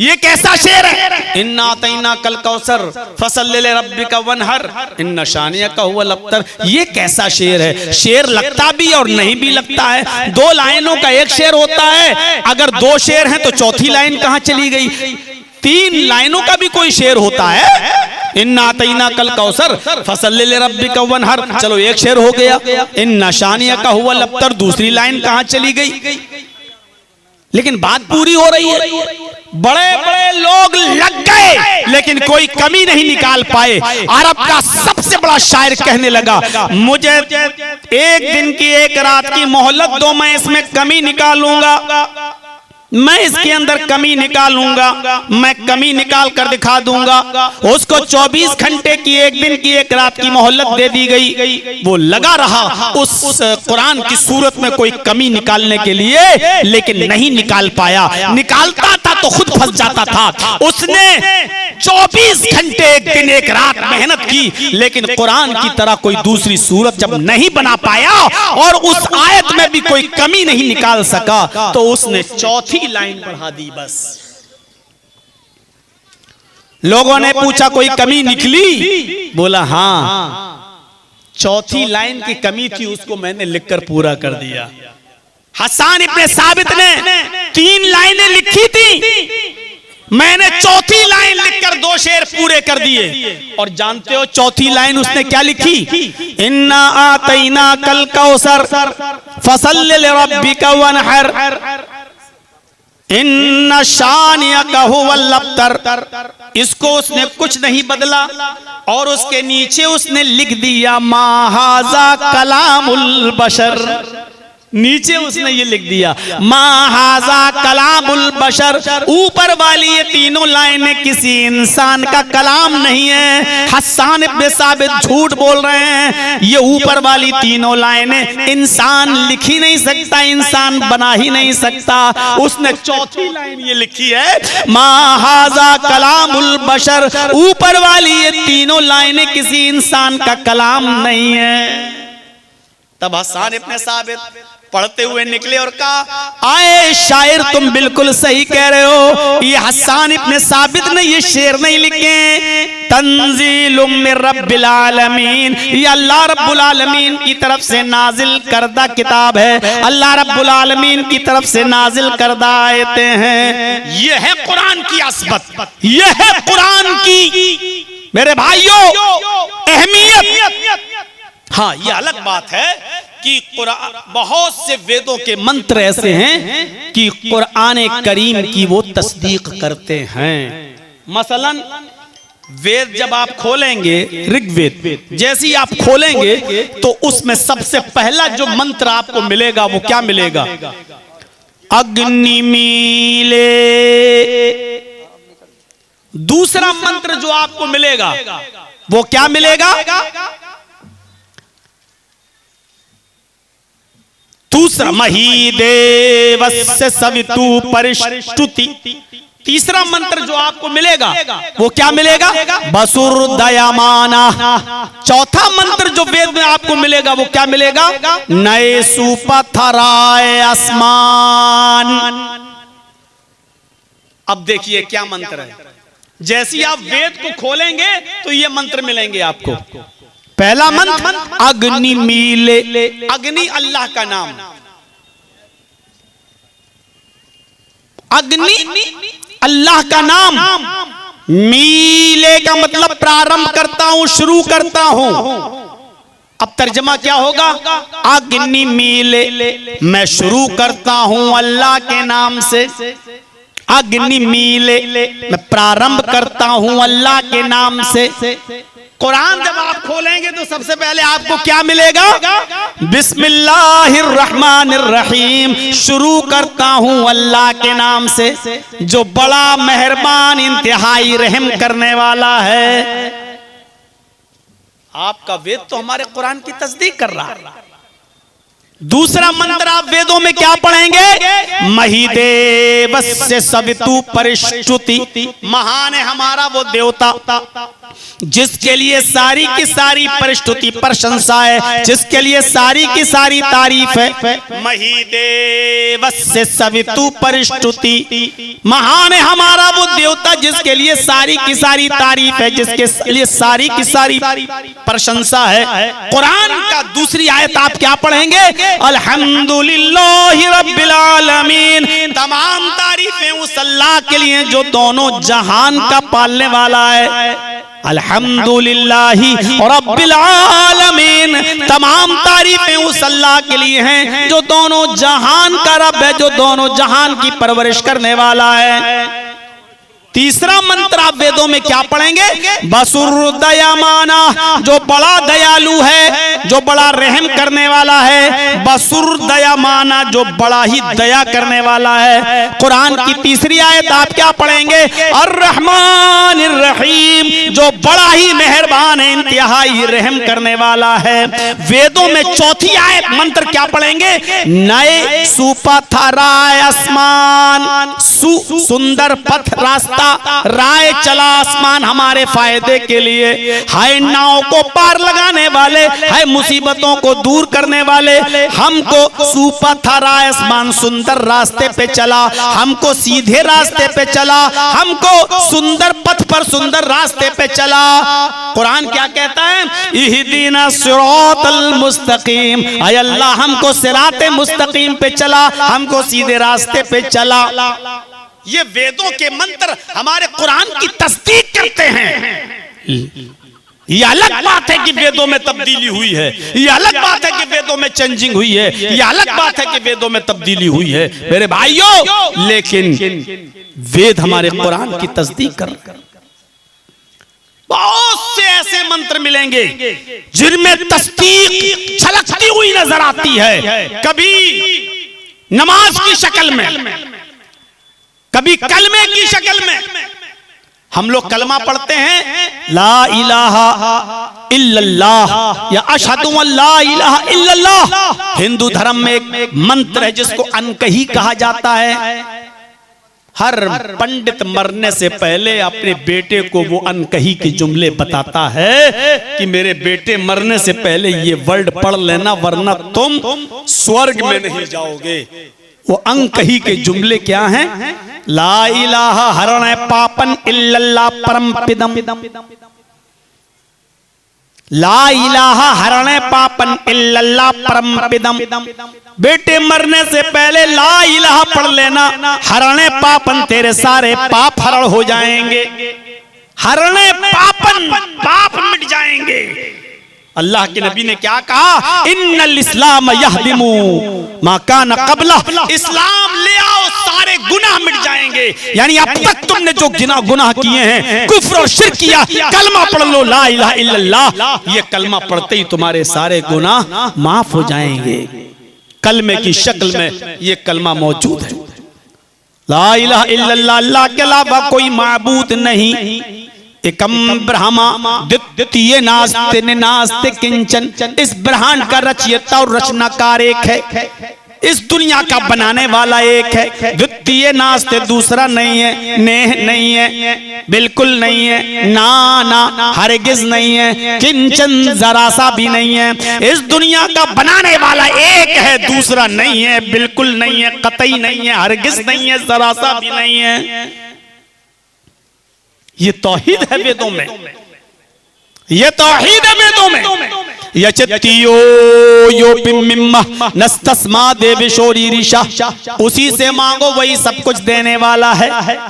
ये कैसा शेर है? इन्ना आतैना कल कौसर फसल्लि लिरब्बिका वनहर इन्ना शानिअका हुवल अब्तर। ये कैसा शेर है? शेर लगता भी और नहीं भी लगता है। दो लाइनों का एक शेर होता है, अगर दो शेर हैं तो चौथी लाइन कहां चली गई? तीन लाइनों का भी कोई शेर होता है। इन्ना आतैना कल कौसर फसल्लि लिरब्बिका वनहर, चलो एक शेर हो गया। इन्ना शानिअका हुवल अब्तर, दूसरी लाइन कहां चली गई? लेकिन बात पूरी हो रही है। बड़े बड़े लोग लग गए लेकिन कोई कमी नहीं निकाल पाए। अरब का सबसे बड़ा शायर कहने लगा, मुझे एक दिन की एक रात की मोहलत दो, मैं इसमें कमी निकालूंगा, मैं इसके अंदर कमी निकालूंगा, मैं कमी निकाल कर दिखा दूंगा। उसको 24 घंटे की, एक दिन की एक रात की मोहलत दे दी गई। वो लगा रहा उस कुरान की सूरत में कोई कमी निकालने के लिए, लेकिन नहीं निकाल पाया। निकालता था तो खुद फंस जाता था। उसने 24 घंटे, एक दिन एक रात मेहनत की, लेकिन कुरान की तरह कोई दूसरी सूरत जब नहीं बना पाया और उस आयत में भी कोई कमी नहीं निकाल सका, तो उसने चौथी लाइन बढ़ा दी बस। लोगों ने पूछा कोई कमी निकली? बोला हाँ, चौथी लाइन की कमी थी, उसको मैंने लिखकर पूरा कर दिया। हसन इब्ने साबित ने 3 लाइनें लिखी थी, मैंने चौथी लाइन लिखकर 2 शेर पूरे कर दिए। और जानते हो चौथी लाइन उसने क्या लिखी? इन्ना आतैना कल कौसर फसल्लि लिरब्बिका वनहर इन्ना शानिअका हुवल अब्तर। इसको उसने कुछ नहीं बदला और उसके नीचे उसने लिख दिया मा हाज़ा कलामुल बशर। नीचे उसने ये लिख दिया मा हाज़ा कलामुल बशर। ऊपर वाली ये तीनों लाइनें किसी इंसान का कलाम नहीं है। हसन इब्ने साबित झूठ बोल रहे हैं। ये ऊपर वाली तीनों लाइनें इंसान लिख ही नहीं सकता, इंसान बना ही नहीं सकता। उसने चौथी लाइन ये लिखी है मा हाज़ा कलामुल बशर। ऊपर वाली ये तीनों लाइनें किसी इंसान का कलाम नहीं है। तब हसन इब्ने साबित पढ़ते हुए निकले और कहा, आए शायर तुम बिल्कुल सही कह रहे हो, ये हसन इब्ने साबित ने ये शेर नहीं लिखे। तंजीलुम मिर रब्बिल आलमीन, ये अल्लाह रब्बुल आलमीन की तरफ से नाजिल करदा किताब है, अल्लाह रब्बुल आलमीन की तरफ से नाजिल करदा आयतें हैं। ये है कुरान की असमत, ये है कुरान की मेरे भाइयों अहमियत। हाँ, ये अलग बात है कि कुरान, बहुत से वेदों के मंत्र ऐसे हैं कि कुरान करीम की वो तस्दीक करते हैं। मसलन वेद जब आप खोलेंगे, ऋग्वेद जैसे ही आप खोलेंगे तो उसमें सबसे पहला जो मंत्र आपको मिलेगा वो क्या मिलेगा? अग्नि मीले। दूसरा मंत्र जो आपको मिलेगा वो क्या मिलेगा? दूसरा मही देवस्य सवितु परिष्टुति। तीसरा मंत्र जो आपको मिलेगा वो क्या मिलेगा? बसुर दयामाना। चौथा मंत्र जो वेद में आपको मिलेगा वो क्या मिलेगा? नए सुपथराय आसमान। अब देखिए क्या मंत्र है। जैसे ही आप वेद को खोलेंगे तो ये मंत्र मिलेंगे आपको। पहला मंत्र अग्नि मीले। अग्नि अल्लाह का नाम। अग्नि अल्लाह का नाम। मीले का मतलब प्रारंभ करता हूं, शुरू करता हूं। अब तर्जमा क्या होगा? अग्नि मीले, मैं शुरू करता हूं अल्लाह के नाम से। अग्नि मीले, मैं प्रारंभ करता हूं अल्लाह के नाम से। कुरान जब आप खोलेंगे तो सबसे पहले आपको क्या मिलेगा? बिस्मिल्लाहिर्रहमानिर्रहीम, शुरू करता हूं अल्लाह के नाम से जो बड़ा मेहरबान इंतहाई रहम करने वाला है। आपका वेद तो हमारे कुरान की तस्दीक कर रहा है, दूसरा मंत्र आप वेदों में क्या पढ़ेंगे? महिदेवस्य सवितु परिष्टुति, महान है हमारा वो देवता जिसके लिए सारी की सारी परिष्टुति प्रशंसा है, जिसके लिए सारी की सारी तारीफ है। महिदेवस्य सवितु परिष्टुति, महान है हमारा वो देवता जिसके लिए सारी की सारी तारीफ है, जिसके लिए सारी की सारी प्रशंसा है। कुरान का दूसरी आयत आप क्या पढ़ेंगे? अल्हम्दुलिल्लाहि रब्बिल आलमीन, तमाम तारीफें उस अल्लाह के लिए जो दोनों जहान का पालने वाला है। अल्हम्दुलिल्लाहि रब्बिल आलमीन, तमाम तारीफें उस अल्लाह के लिए हैं जो दोनों जहान का रब है, जो दोनों जहान की परवरिश करने वाला है। तीसरा मंत्र आप वेदों में क्या पढ़ेंगे? बसुरदयामाना, जो बड़ा दयालु है, जो बड़ा रहम करने वाला है। बसुरदयामाना, जो बड़ा ही दया करने वाला है। कुरान की तीसरी आयत आप क्या पढ़ेंगे? अर्रहमानिर रहीम, जो बड़ा ही मेहरबान है, इंतहाई रहम करने वाला है। वेदों में चौथी आयत मंत्र क्या पढ़ेंगे? नए सुपथराय आसमान, सुंदर पथ रास्ता, राय चला आसमान हमारे फायदे के लिए। हाय नाव को पार लगाने वाले, हाय मुसीबतों को दूर करने वाले, हमको सुपथराय आसमान, सुंदर रास्ते पे चला, हमको सीधे रास्ते पे चला, हमको सुंदर पथ पर सुंदर रास्ते पे चला। कुरान क्या कहता है? इहदीना सिरातल मुस्तकीम, हाय अल्लाह हमको सिराते मुस्तकीम पे चला, हमको सीधे रास्ते पे चला। ये वेदों के मंत्र हमारे कुरान की तस्दीक करते हैं। ये अलग बात है कि वेदों में तब्दीली हुई है, ये अलग बात है कि वेदों में चेंजिंग हुई है, ये अलग बात है कि वेदों में तब्दीली हुई है मेरे भाइयों, लेकिन वेद हमारे कुरान की तस्दीक कर। बहुत से ऐसे मंत्र मिलेंगे जिनमें तस्दीक छलकती हुई नजर आती है, कभी नमाज की शक्ल में, कभी कलमे की शक्ल में। हम लोग कलमा पढ़ते हैं, ला इलाहा इल्लल्लाह या अशहदु अल्ला इलाहा इल्लल्लाह। हिंदू धर्म में एक मंत्र है जिसको अनकही कहा जाता है। हर पंडित मरने से पहले अपने बेटे को वो अनकही के जुमले बताता है कि मेरे बेटे मरने से पहले ये वर्ड पढ़ लेना, वरना तुम स्वर्ग में नहीं जाओगे। वो अनकही के जुमले क्या हैं? ला इलाहा हरण पापन इल्लल्लाह परम पिदम, ला इलाहा हरण पापन इल्लल्लाह परम पिदम। बेटे मरने से पहले ला इलाहा पढ़ लेना, हरणे पापन, तेरे सारे पाप हरण हो जाएंगे। हरणे पापन, पाप मिट जाएंगे। अल्लाह के नबी ने क्या कहा? इन्नल इस्लाम यहदिमु मा कान क़ब्ला, इस्लाम ले आओ सारे गुनाह मिट जाएंगे। यानी अब तक तुमने जो गुनाह किए हैं, कुफ्र और शिर्क किया, कलमा पढ़ लो ला इलाहा इल्लल्लाह, ये कलमा पढ़ते ही तुम्हारे सारे गुनाह माफ हो जाएंगे। कलमे की शक्ल में ये कलमा मौजूद है, ला इलाहा इल्लल्लाह, अल्लाह के अलावा कोई माबूद नहीं। एकम ब्रह्मा द्वितीय नास्ति नास्ति किंचन, इस ब्रह्मांड का रचयिता और रचनाकार एक है, इस दुनिया का बनाने वाला एक है। द्वितीय नास्ति, दूसरा नहीं है, नेह नहीं है, बिल्कुल नहीं है, ना ना हरगिज नहीं है, किंचन जरा सा भी नहीं है। इस दुनिया का बनाने वाला एक है, दूसरा नहीं है, बिल्कुल नहीं है, कतई नहीं है, हरगिज नहीं है, जरा सा भी नहीं है। ये तौहीद है वेदों में, ये तौहीद है वेदों में। यचतियो यो पिम्मिम्मा नस्तस्मा देविशोरी ऋषा, उसी से मांगो वही सब कुछ देने वाला है।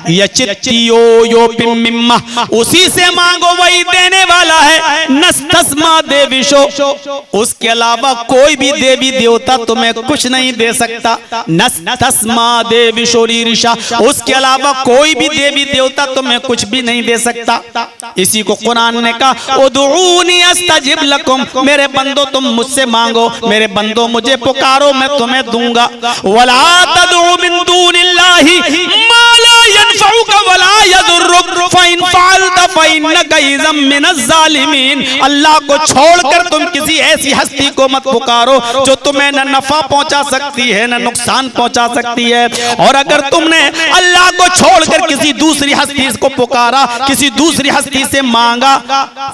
यचतियो यो पिम्मिम्मा, उसी से मांगो वही देने वाला है। नस्तस्मा देविशो, उसके अलावा कोई भी देवी देवता तुम्हें कुछ नहीं दे सकता। नस्तस्मा देविशोरी ऋषा, उसके अलावा कोई भी देवी देवता तुम्हें कुछ भी नहीं दे सकता। इसी को कुरान ने कहा, उदऊनी अस्तजिब लकुम, मेरे बंदो तुम मुझसे मांगो, मेरे बंदो मुझे पुकारो, मैं तुम्हें दूंगा। वला तदऊ मिन दूनिल्लाहि मा ला यनफउका वला यदुर्रुक फइन फअलत फइन्नका इज़म मिनज़्ज़ालिमीन। अल्लाह को छोड़कर तुम किसी ऐसी हस्ती को मत पुकारो जो तुम्हें न नफा पहुंचा सकती है न नुकसान पहुंचा सकती है। और अगर तुमने अल्लाह को छोड़कर किसी दूसरी हस्ती को पुकारा, किसी दूसरी हस्ती से मांगा,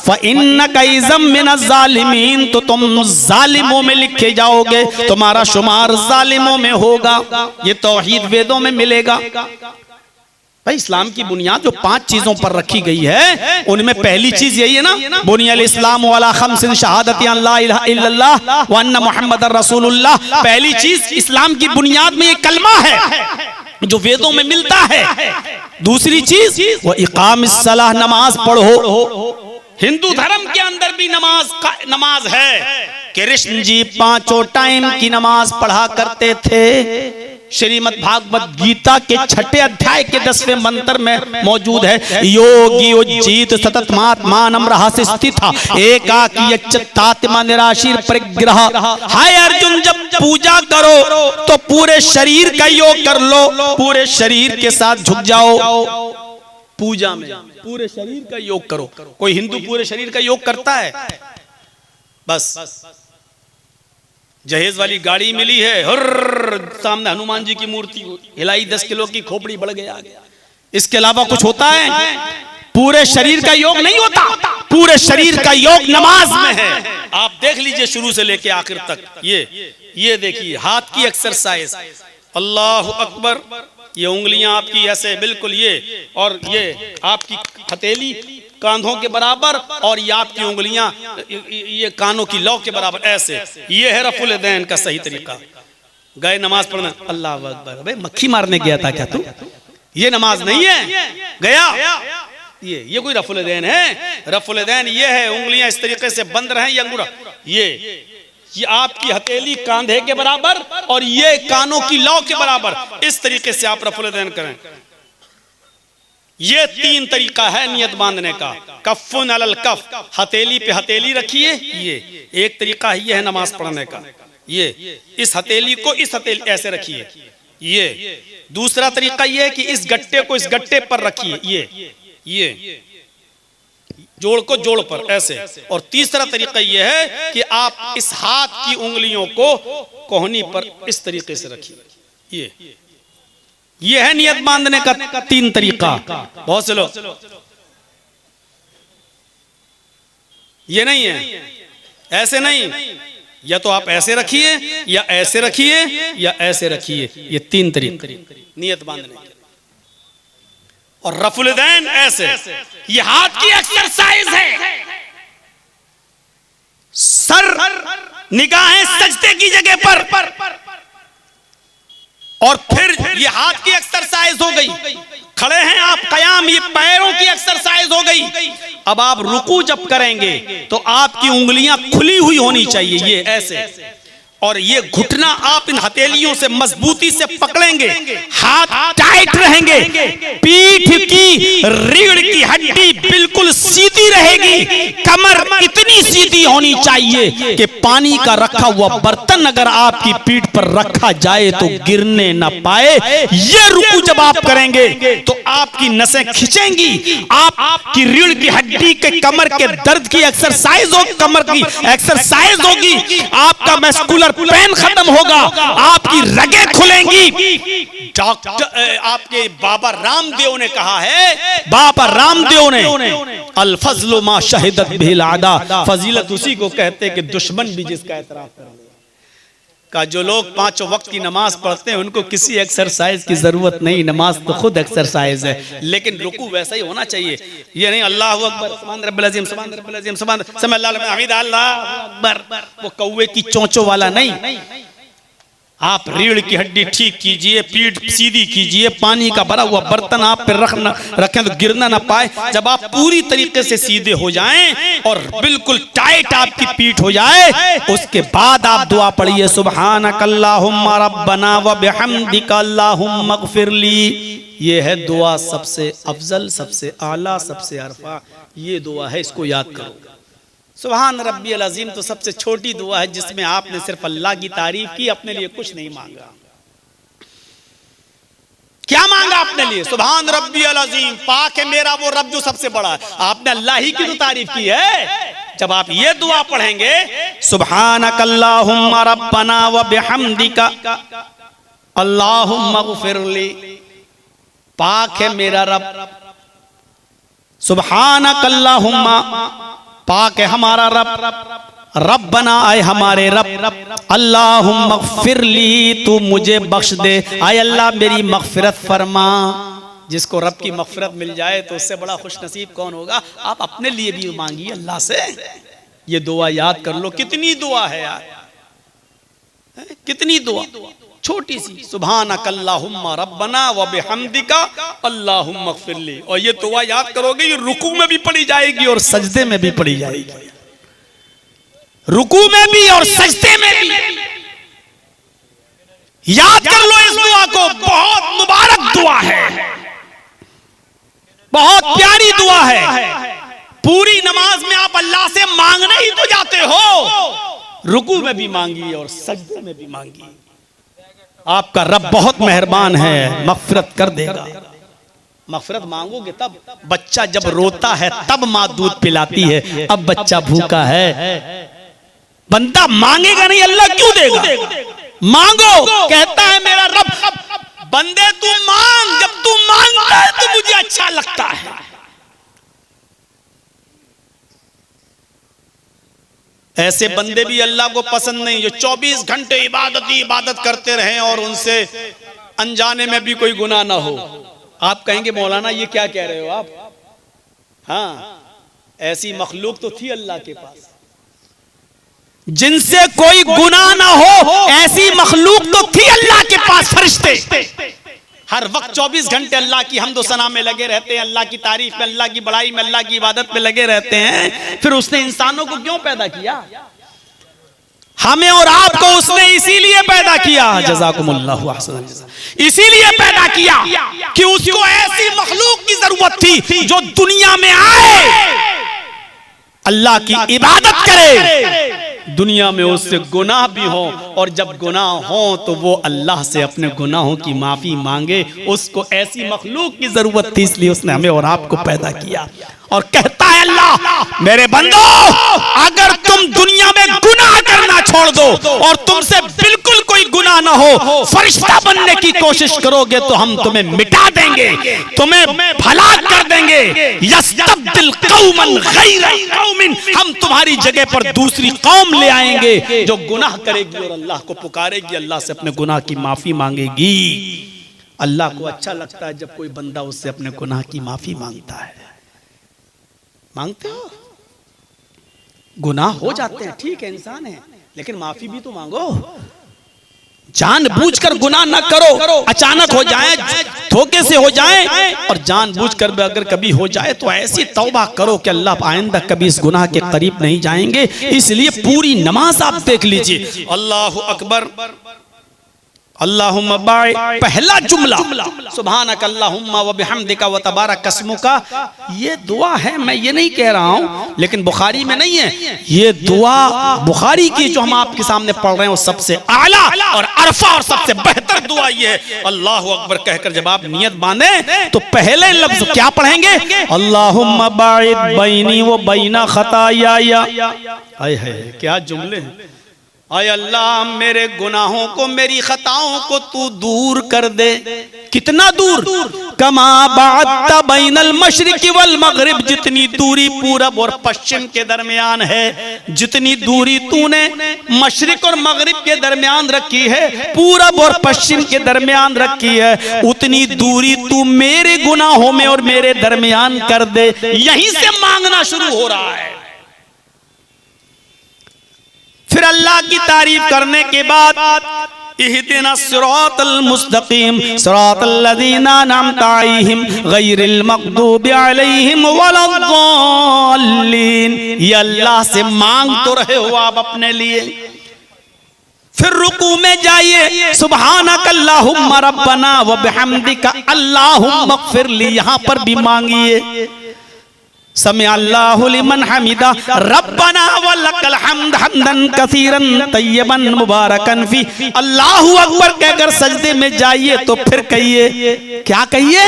फइन्नका इज़म मिनज़्ज़ालिमीन, तो तुम जालिमों में लिखे जाओगे, तुम्हारा शुमार जालिमों में होगा। ये तौहीद वेदों में मिलेगा। भाई इस्लाम की बुनियाद जो 5 चीजों पर रखी गई है, उनमें पहली चीज यही है ना, बुनियल इस्लाम वाला खम्सिन शहादत ला इलाहा इल्लल्लाह व अन्ना मुहम्मदर रसूलुल्लाह। पहली चीज इस्लाम की बुनियाद में ये कलमा है जो वेदों में मिलता है। दूसरी चीज वो इकामिस सलाह, नमाज पढ़ो। हिंदू धर्म के अंदर भी नमाज है। कृष्ण जी 5 टाइम की नमाज पढ़ा करते थे। श्रीमद् भागवत गीता के 6 अध्याय के 10वें मंत्र में मौजूद है, योगी उज्जीत सततमात्मानं रहस्य स्थिता एकाकी यच्चतात्मा निराशीर परिग्रह। हाय अर्जुन, जब पूजा करो तो पूरे शरीर का योग कर लो, पूरे शरीर के साथ झुक जाओ। पूजा में पूरे शरीर का योग करो। कोई हिंदू पूरे शरीर का योग करता है? बस जहेज वाली गाड़ी मिली है, सामने हनुमान जी की मूर्ति हिलाई, 10 किलो की खोपड़ी बढ़ गया, इसके अलावा कुछ होता है? पूरे शरीर का योग नहीं होता। पूरे शरीर का योग नमाज में है। आप देख लीजिए शुरू से लेके आखिर तक। ये देखिए हाथ की एक्सरसाइज, अल्लाह अकबर, ये उंगलियां आपकी ऐसे बिल्कुल ये, और ये आपकी हथेली कांधों के बराबर, और ये आपकी उंगलियां ये कानों की लौ के बराबर ऐसे। ये है रफुल यदैन का सही तरीका। गए नमाज पढ़ना, अल्लाह अकबर, अबे मक्खी मारने गया था क्या तू? ये नमाज नहीं है। गया ये कोई रफुल यदैन है? रफुल यदैन ये है उंगलियां इस तरीके से बंद रहे, ये अंगूठा ये आपकी हथेली कांधे के बराबर और ये कानों की लौ के बराबर, इस तरीके से आप रफुल यदैन करें। ये 3 तरीका है नियत बांधने का। कफ़ुन अलल कफ़, हथेली पे हथेली रखिए, ये एक तरीका ये है नमाज पढ़ने का। ये इस हथेली को इस हथेली ऐसे रखिए। ये दूसरा तरीका ये है कि इस गट्टे को इस गट्टे पर रखिए, ये जोड़ को जोड़ पर ऐसे। और तीसरा तरीका यह है कि आप इस हाथ की उंगलियों को कोहनी पर इस तरीके से रखिए। ये है नियत बांधने का 3 तरीका। बहुत से लोग ये नहीं है, ऐसे नहीं, या तो आप ऐसे रखिए या ऐसे रखिए या ऐसे रखिए। ये 3 तरीके नियत बांधने के। और रफुल यदैन ऐसे, ये हाथ की एक्सरसाइज है। सर निगाहें सजदे की जगह पर, और फिर ये हाथ की एक्सरसाइज हो गई। खड़े हैं आप, कयाम, ये पैरों की एक्सरसाइज हो गई। अब आप रुकू जब करेंगे तो आपकी उंगलियां खुली हुई होनी चाहिए, ये ऐसे, और ये घुटना आप इन हथेलियों से मजबूती से पकड़ेंगे, हाथ टाइट रहेंगे, पीठ की रीढ़ की हड्डी बिल्कुल सीधी रहेगी, कमर इतनी सीधी होनी चाहिए कि पानी का रखा हुआ बर्तन अगर आपकी पीठ पर रखा जाए तो गिरने ना पाए। ये रुकू जब आप करेंगे तो आपकी नसें खिंचेंगी, आपकी रीढ़ की हड्डी के कमर के दर्द की एक्सरसाइज होगी, कमर की एक्सरसाइज होगी, आपका मस्कुलर पेन खत्म होगा, आपकी रगें खुलेंगी। डॉक्टर आपके बाबा रामदेव ने कहा है, बाबा रामदेव ने अल फज़्लु मा शहिदत बिहिल आदा, फजीलत उसी को कहते कि दुश्मन भी जिसका एतराफ कर ले। का जो लोग 5 वक्त की नमाज पढ़ते हैं उनको किसी एक्सरसाइज की जरूरत नहीं, नमाज तो खुद एक्सरसाइज है। लेकिन रुकू वैसा ही होना चाहिए, ये नहीं अल्लाहु अकबर सुभान रब्बिल अज़ीम सुभान रब्बिल अज़ीम सुभान समी अल्लाहु लिमन हमीदा अल्लाहु अकबर, वो कौवे की चोंचों वाला नहीं। आप रीढ़ की हड्डी ठीक कीजिए, पीठ सीधी कीजिए, पानी का भरा हुआ बर्तन आप पे रखें तो गिरना ना पाए। जब आप पूरी तरीके से सीधे हो जाएं और बिल्कुल टाइट आपकी पीठ हो जाए, उसके बाद आप दुआ पढ़िए, सुब्हानक अल्लाहुम्मा रब्बना व बिहम्दिका अल्लाहुम्मा इग़फिरली। ये है दुआ सबसे अफजल, सबसे आला, सबसे अरफा। ये दुआ है, इसको याद करो। सुभान रब्बियल अज़ीम तो सबसे छोटी दुआ है जिसमें आपने सिर्फ अल्लाह की तारीफ की, अपने लिए कुछ नहीं मांगा। क्या मांगा अपने लिए? सुभान रब्बियल अज़ीम, पाक है मेरा वो रब जो सबसे बड़ा है। आपने अल्लाह ही की तो तारीफ की है। जब आप ये दुआ पढ़ेंगे, सुब्हानकल्लाहुम्मा रब्बना व बिहम्दिका अल्लाहुम्मा ग़फ़िरली, पाक है मेरा रब, सुब्हानकल्लाहुम्मा, पाक है हमारा रब, रब्बना आए हमारे रब, अल्लाहुम्मा ग़फ़िरली, तू मुझे बख्श दे, आए अल्लाह मेरी मग़फ़िरत फरमा। जिसको रब की मग़फ़िरत मिल जाए तो उससे बड़ा खुश नसीब कौन होगा? आप अपने लिए भी मांगिए अल्लाह से। ये दुआ याद कर लो, कितनी दुआ है यार, कितनी दुआ छोटी सी, सुब्हानकल्लाहुम्मा रब्बना व बिहम्दिका अल्लाहुम्मा ग़फ़िरली। और ये दुआ याद करोगे, ये रुकू में भी पढ़ी जाएगी और सजदे में भी पढ़ी जाएगी, रुकू में भी और सजदे में भी। याद कर लो इस दुआ को, बहुत मुबारक दुआ है, बहुत प्यारी दुआ है। पूरी नमाज में आप अल्लाह से मांगने ही तो जाते हो, रुकू में भी मांगिए और सजदे में भी मांगिए। आपका रब बहुत मेहरबान है, मग़फ़िरत कर देगा। मग़फ़िरत मांगोगे तब, बच्चा जब रोता है तब माँ दूध पिलाती है, अब बच्चा भूखा है, बंदा मांगेगा नहीं, अल्लाह क्यों देगा? मांगो, कहता है मेरा रब, बंदे तू मांग, जब तू मांगता है तो मुझे अच्छा लगता है। ऐसे बंदे भी अल्लाह को पसंद नहीं जो 24 घंटे इबादत ही इबादत करते रहें और उनसे अनजाने में भी कोई गुनाह ना हो। आप कहेंगे मौलाना ये क्या कह रहे हो आप? हाँ, ऐसी मखलूक तो थी अल्लाह के पास जिनसे कोई गुनाह ना हो, ऐसी मखलूक तो थी अल्लाह के पास, फरिश्ते। हर वक्त 24 घंटे अल्लाह की हम्द सना में लगे रहते हैं, अल्लाह की तारीफ में, अल्लाह की बड़ाई में, अल्लाह की इबादत में लगे रहते हैं। फिर उसने इंसानों को क्यों पैदा किया? हमें और आपको उसने इसीलिए पैदा किया, जज़ाकुमुल्लाहु अहसन, इसीलिए पैदा किया कि उसको ऐसी मखलूक की जरूरत थी जो दुनिया में आए, अल्लाह की इबादत करे, दुनिया में उससे गुनाह भी हो, और जब गुनाह हो तो वो अल्लाह से अपने गुनाहों की माफी मांगे। उसको ऐसी मखलूक की जरूरत थी, इसलिए उसने हमें और आपको पैदा किया। और कहता है अल्लाह, मेरे बंदो, अगर तुम दुनिया में गुनाह करना छोड़ दो और तुमसे बिल्कुल कोई गुनाह ना हो, फरिश्ता बनने की कोशिश करोगे तो हम तुम्हें मिटा देंगे, तुम्हें हलाक कर देंगे। यस्तब्दिल कौमन गैरा कौमिन, हम तुम्हारी जगह पर दूसरी कौम ले आएंगे जो गुनाह करेगी और अल्लाह को पुकारेगी, अल्लाह से अपने गुनाह की माफी मांगेगी। अल्लाह को अच्छा लगता है जब कोई बंदा उससे अपने गुनाह की माफी मांगता है। मांगते हो? गुनाह हो जाते हैं, ठीक है, इंसान है, लेकिन माफी भी तो मांगो। जानबूझकर गुनाह न करो, अचानक हो जाए, धोखे से हो जाए, और जानबूझकर भी अगर कभी हो जाए तो ऐसी तौबा करो कि अल्लाह आइंदा कभी इस गुनाह के करीब नहीं जाएंगे। इसलिए पूरी नमाज आप देख लीजिए, अल्लाहु अकबर, अल्लाहुम्मा बाइ, पहला जुमला सुब्हानकल्लाहुम्मा व बिहम्दिका व तबारक अस्मुका, ये दुआ है, मैं ये नहीं कह रहा हूँ, लेकिन बुखारी में नहीं है ये दुआ। बुखारी की जो हम आपके सामने पढ़ रहे हैं वो सबसे आला और अरफा और सबसे बेहतर दुआ ये है। अल्लाहु अकबर कहकर जब आप नियत बांधे तो पहले लफ्ज क्या पढ़ेंगे? अल्लाहुम्मा बाइद बैनी व बैना खताया। हाय हाय, क्या जुमले हैं। आय अल्लाह, मेरे गुनाहों को, मेरी खताओं को तू दूर कर दे। कितना दूर? कमा बाअत्ता बैनल मशरिक़ि वल मग़रिब, जितनी दूरी पूरब और पश्चिम के दरमियान है, जितनी दूरी तूने मशरिक और मगरिब के दरमियान रखी है, पूरब और पश्चिम के दरमियान रखी है, उतनी दूरी तू मेरे गुनाहों में और मेरे दरमियान कर दे। यहीं से मांगना शुरू हो रहा है। फिर अल्लाह की तारीफ करने के बाद इहदिना सिरातल मुस्तकीम सिरातल लज़ीना अनअमता अलैहिम गैरिल मग़दूबि अलैहिम वलद्दाल्लीन। ये अल्लाह से मांग तो रहे हो आप अपने लिए। फिर रुकू में जाइए, सुब्हानकल्लाहुम्मा रब्बना व बिहम्दिका अल्लाहुम्मा ग़फ़िरली, यहां पर भी मांगिए। समी अल्लाहु लिमन हमिदा रब्बना व लकल हम्द हम्दन कसीरन तय्यबन मुबारकन फी। अल्लाहु अकबर कहकर सजदे में जाइए तो फिर कहिए, क्या कहिए?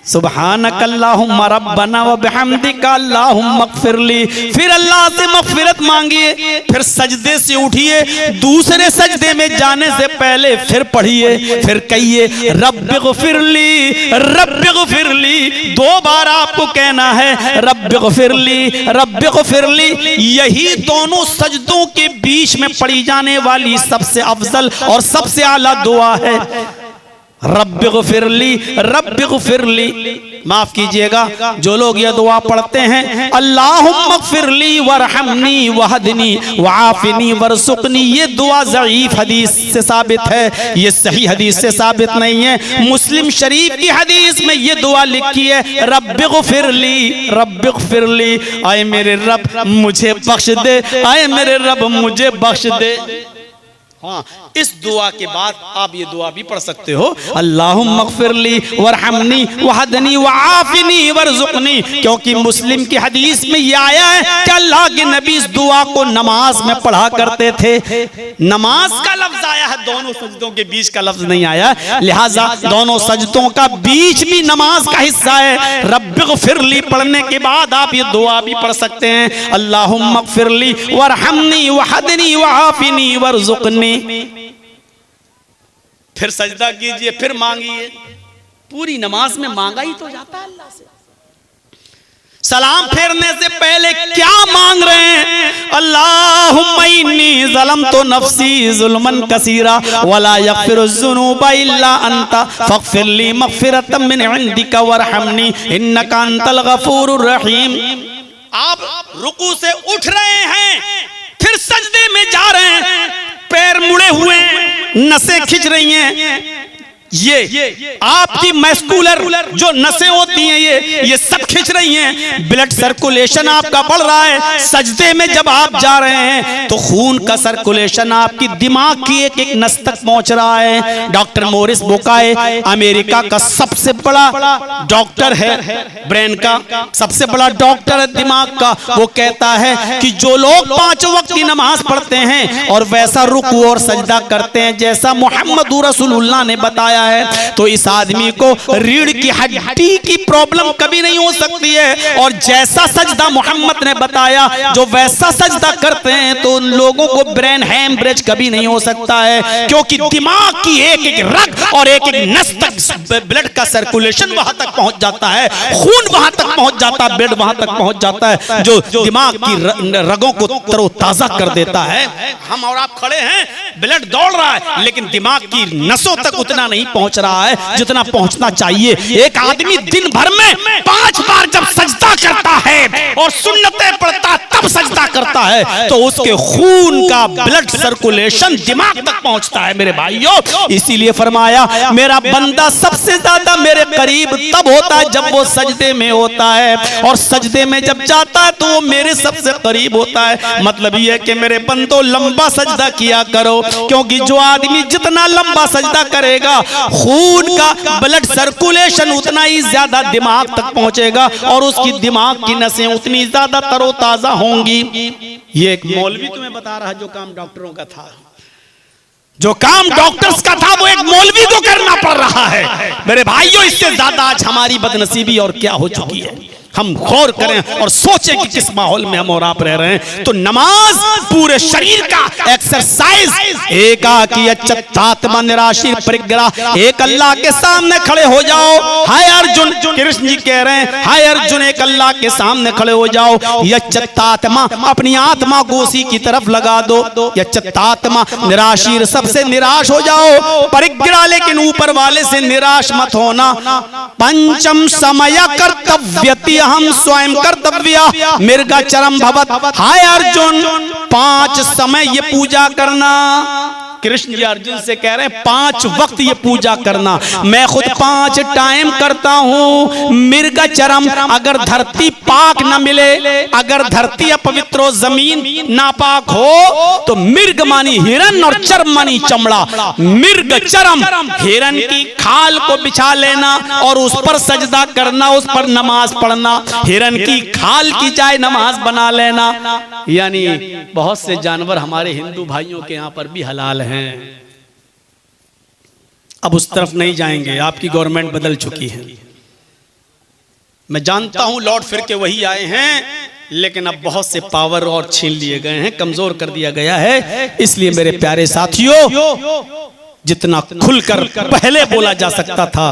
सुब्हानकल्लाहुम्मा रब्बना व बिहम्दिका अल्लाहुम्मा इग़फिरली। फिर अल्लाह से मग़फ़िरत मांगिए, फिर सजदे से उठिए, दूसरे सजदे में जाने से पहले फिर पढ़िए, फिर कहिए रब्बिग़फिरली रब्बिग़फिरली। 2 बार आपको कहना है रब्बिग़फिरली रब्बिग़फिरली। यही दोनों सजदों के बीच में पढ़ी जाने वाली सबसे अफजल और सबसे आला दुआ है, रब्बिग़फिरली रब्बिग़फिरली। माफ कीजिएगा, जो लोग यह दुआ पढ़ते हैं अल्लाहुम्मा इग़फिरली वरहमनी वहदनी वआफ़िनी वरज़ुक़नी, ये दुआ ज़ईफ़ हदीस से साबित है, ये सही हदीस से साबित नहीं है। मुस्लिम शरीफ की हदीस में ये दुआ लिखी है रब्बिग़फिरली रब्बिग़फिरली। आए मेरे रब मुझे बख्श दे, आए मेरे रब मुझे बख्श दे। हाँ, इस दुआ के बाद आप ये दुआ भी पढ़ सकते हो अल्लाहुम्मा इग़फिरली वरहमनी वहदनी वआफ़िनी वरज़ुक़नी, क्योंकि मुस्लिम की हदीस में ये आया है कि अल्लाह के नबी इस दुआ को नमाज में पढ़ा करते थे। नमाज का लफ्ज आया है, दोनों सजदों के बीच का लफ्ज नहीं आया, लिहाजा दोनों सजदों का बीच भी नमाज का हिस्सा है। रब्बिग़फिरली पढ़ने के बाद आप ये दुआ भी पढ़ सकते हैं अल्लाहुम्मा इग़फिरली वरहमनी वहदनी वआफ़िनी वरज़ुक़नी। फिर सजदा कीजिए, फिर मांगिए। पूरी नमाज में मांगा ही तो जाता है अल्लाह से। सलाम फेरने से पहले क्या मांग रहे हैं? अल्लाहुम्मा इन्नी ज़लमतु नफ्सी ज़ुल्मन कसीरा वला यग़फिरुज़्ज़ुनूबा इल्ला अंता फ़ग़फ़िरली मग़फ़िरतम मिन इंदिका वरहमनी इन्नका अंतल गफ़ूरुर रहीम। आप रुकू से उठ रहे हैं, फिर सजदे में जा रहे हैं, पैर मुड़े हुए हैं, नसें खिंच रही हैं, ये आपकी मस्कुलर जो नसें होती हैं ये सब खिंच रही हैं, ब्लड सर्कुलेशन आपका बढ़ रहा है। सजदे में जब आप जा रहे हैं तो खून का सर्कुलेशन आपकी दिमाग की एक एक नस तक पहुंच रहा है। डॉक्टर मोरिस बुकाय अमेरिका का सबसे बड़ा डॉक्टर है, ब्रेन का सबसे बड़ा डॉक्टर है दिमाग का, वो कहता है कि जो लोग 5 वक्त की नमाज पढ़ते हैं और वैसा रुकू और सजदा करते हैं जैसा मोहम्मद रसूलुल्लाह ने बताया है, तो इस आदमी को रीढ़ की हड्डी की प्रॉब्लम कभी नहीं हो सकती है। और जैसा सजदा मोहम्मद ने बताया, जो वैसा सजदा करते हैं तो उन लोगों को ब्रेन हैमरेज कभी नहीं हो सकता है, क्योंकि दिमाग की एक एक रग और एक एक नस तक ब्लड का सर्कुलेशन वहां तक पहुंच जाता है, खून वहां तक पहुंच जाता है, ब्लड वहां तक पहुंच जाता है, जो दिमाग की रगों को तरोताजा कर देता है। हम और आप खड़े हैं, ब्लड दौड़ रहा है, लेकिन दिमाग की नसों तक उतना नहीं पहुंच रहा है जितना पहुंचना चाहिए। एक आदमी दिन भर में 5 बार जब सजदा करता है और सुन्नतें पढ़ता तब सजदा करता है, तो उसके खून का ब्लड सर्कुलेशन दिमाग तक पहुंचता है मेरे भाइयों। इसीलिए फरमाया मेरा बंदा सबसे ज्यादा मेरे करीब तब होता है जब वो सजदे में होता है, और सजदे में जब जाता है तो वो मेरे सबसे करीब होता है। मतलब ये कि मेरे बंदो लंबा सजदा किया करो, क्योंकि जो आदमी जितना लंबा सजदा करेगा खून का ब्लड सर्कुलेशन उतना ही ज्यादा दिमाग तक पहुंचेगा और उसकी दिमाग की नसें उतनी ज्यादा तरोताजा होंगी। ये एक मौलवी तुम्हें बता रहा है, जो काम डॉक्टरों का था, जो काम डॉक्टर्स का था वो एक मौलवी को करना पड़ रहा है। मेरे भाइयों, इससे ज्यादा आज हमारी बदनसीबी और क्या हो चुकी है। हम गौर करें और सोचें कि किस माहौल में हम और आप रह रहे हैं। तो नमाज पूरे शरीर का एक्सरसाइज, एकाकी निराशीर परिग्रह, एक अल्लाह के सामने खड़े हो जाओ। हाय अर्जुन, कृष्ण जी कह रहे हैं, हाय अर्जुन एक अल्लाह के सामने खड़े हो जाओ। यच्चत्तात्मा, अपनी आत्मा को उसी की तरफ लगा दो। यच्चत्तात्मा, निराशीर, सबसे निराश हो जाओ। परिग्रह, लेकिन ऊपर वाले से निराश मत होना। पंचम समय कर्तव्यति हम स्वयं कर्तव्य मिर्गा चरम भवत। हाय अर्जुन, 5 समय ये पूजा करना, कृष्ण जी अर्जुन से कह रहे हैं 5 वक्त ये पूजा करना। मैं खुद 5 टाइम करता हूँ। मृग चरम, अगर धरती पाक न मिले, अगर धरती अपवित्र हो, जमीन नापाक हो, तो मृग मानी हिरन और चर्म मानी चमड़ा। मृग चरम, हिरन की खाल को बिछा लेना और उस पर सजदा करना, उस पर नमाज पढ़ना। हिरन की खाल की जाए नमाज बना लेना। यानी बहुत से जानवर हमारे हिंदू भाइयों के यहां पर भी हलाल हैं। अब उस तरफ नहीं जाएंगे, आपकी गवर्नमेंट बदल चुकी है। मैं जानता हूं लौट फिर के वही आए हैं, लेकिन अब बहुत से पावर और छीन लिए गए हैं, कमजोर कर दिया गया है। इसलिए मेरे प्यारे साथियों, जितना खुलकर पहले बोला जा सकता था,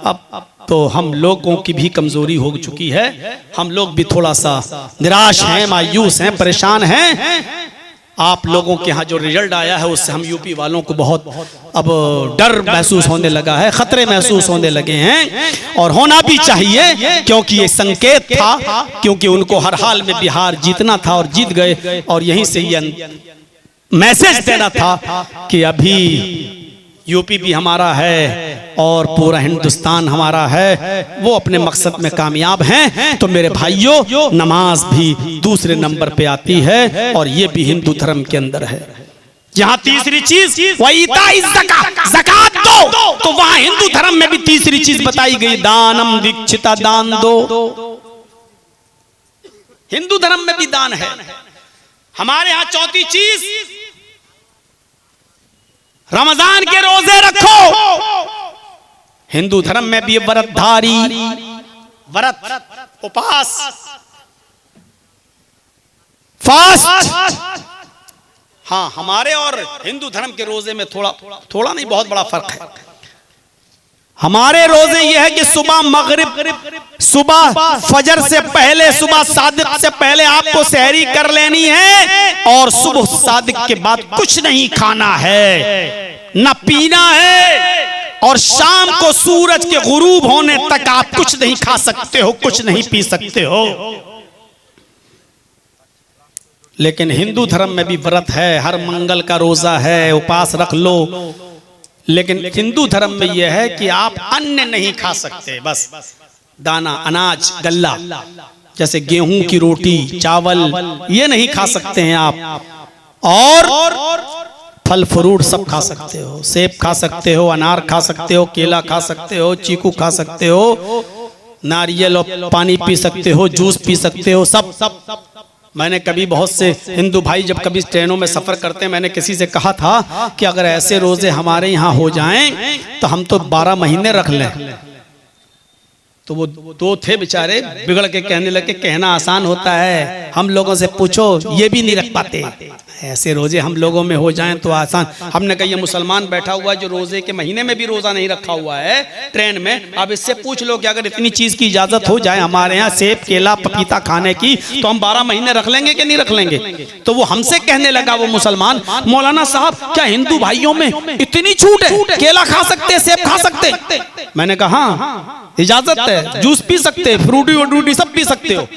अब तो हम लोगों की भी कमजोरी हो चुकी है। हम लोग भी थोड़ा सा निराश हैं, मायूस हैं, परेशान हैं। आप लोगों के यहाँ जो रिजल्ट आया है उससे हम यूपी वालों को बहुत अब डर महसूस होने लगा है, खतरे महसूस होने लगे हैं। और होना भी चाहिए, क्योंकि ये संकेत था, क्योंकि उनको हर हाल में बिहार जीतना था और जीत गए। और यहीं से ये मैसेज देना था कि अभी यूपी भी हमारा है और पूरा हिंदुस्तान हमारा है। वो अपने मकसद में कामयाब हैं। तो मेरे भाइयों, नमाज भी दूसरे नंबर पे आती है और ये भी हिंदू धर्म के अंदर है। जहां तीसरी चीज ज़कात दो, तो वहां हिंदू धर्म में भी तीसरी चीज बताई गई, दानम दीक्षिता, दान दो। हिंदू धर्म में भी दान है। हमारे यहां चौथी चीज, रमजान के रोजे रखो। हिंदू धर्म में भी व्रतधारी, व्रत, उपवास, फास्ट। हाँ, हमारे और हिंदू धर्म के रोजे में थोड़ा नहीं, बहुत बड़ा फर्क है। हमारे रोजे ये है कि सुबह मगरिब, सुबह फजर से पहले, सुबह सादिक से पहले आपको सहरी कर लेनी है और सुबह सादिक के बाद कुछ नहीं खाना है, न पीना है। और शाम को सूरज के गुरूब होने तक आप कुछ नहीं खा सकते हो, कुछ नहीं पी सकते हो। लेकिन हिंदू धर्म में भी व्रत है, हर मंगल का रोजा है, उपवास रख लो। लेकिन हिंदू धर्म में यह है कि आप अन्न नहीं खा सकते, बस दाना, अनाज, गल्ला, जैसे गेहूं की रोटी, चावल, ये नहीं खा सकते हैं आप। और फल फ्रूट सब खा सकते हो, सेब खा सकते हो, अनार खा सकते हो, केला खा सकते हो, चीकू खा सकते हो, नारियल और पानी पी सकते हो, जूस पी सकते हो, सब। मैंने कभी बहुत से हिंदू भाई जब कभी ट्रेनों में सफर करते हैं, मैंने किसी से कहा था कि अगर ऐसे रोजे हमारे यहाँ हो जाएं तो हम तो 12 महीने रख लें। तो वो 2 थे बेचारे, बिगड़ के कहने लगे, कहना आसान होता है, हम लोगों से पूछो ये भी नहीं रख पाते। ऐसे रोजे हम लोगों में हो जाएं तो आसान। हमने कहा ये मुसलमान बैठा हुआ है जो रोजे के महीने में भी रोजा नहीं रखा हुआ है ट्रेन में, अब इससे पूछ लो कि अगर इतनी चीज की इजाजत हो जाए हमारे यहाँ सेब, केला, पपीता खाने की, तो हम 12 महीने रख लेंगे कि नहीं रख लेंगे। तो वो हमसे कहने लगा, वो मुसलमान, मौलाना साहब क्या हिंदू भाइयों में इतनी छूट है, केला खा सकते, सेब खा सकते? मैंने कहा हाँ, इजाजत है, जूस पी सकते, फ्रूटी वूटी सब पी सकते हो,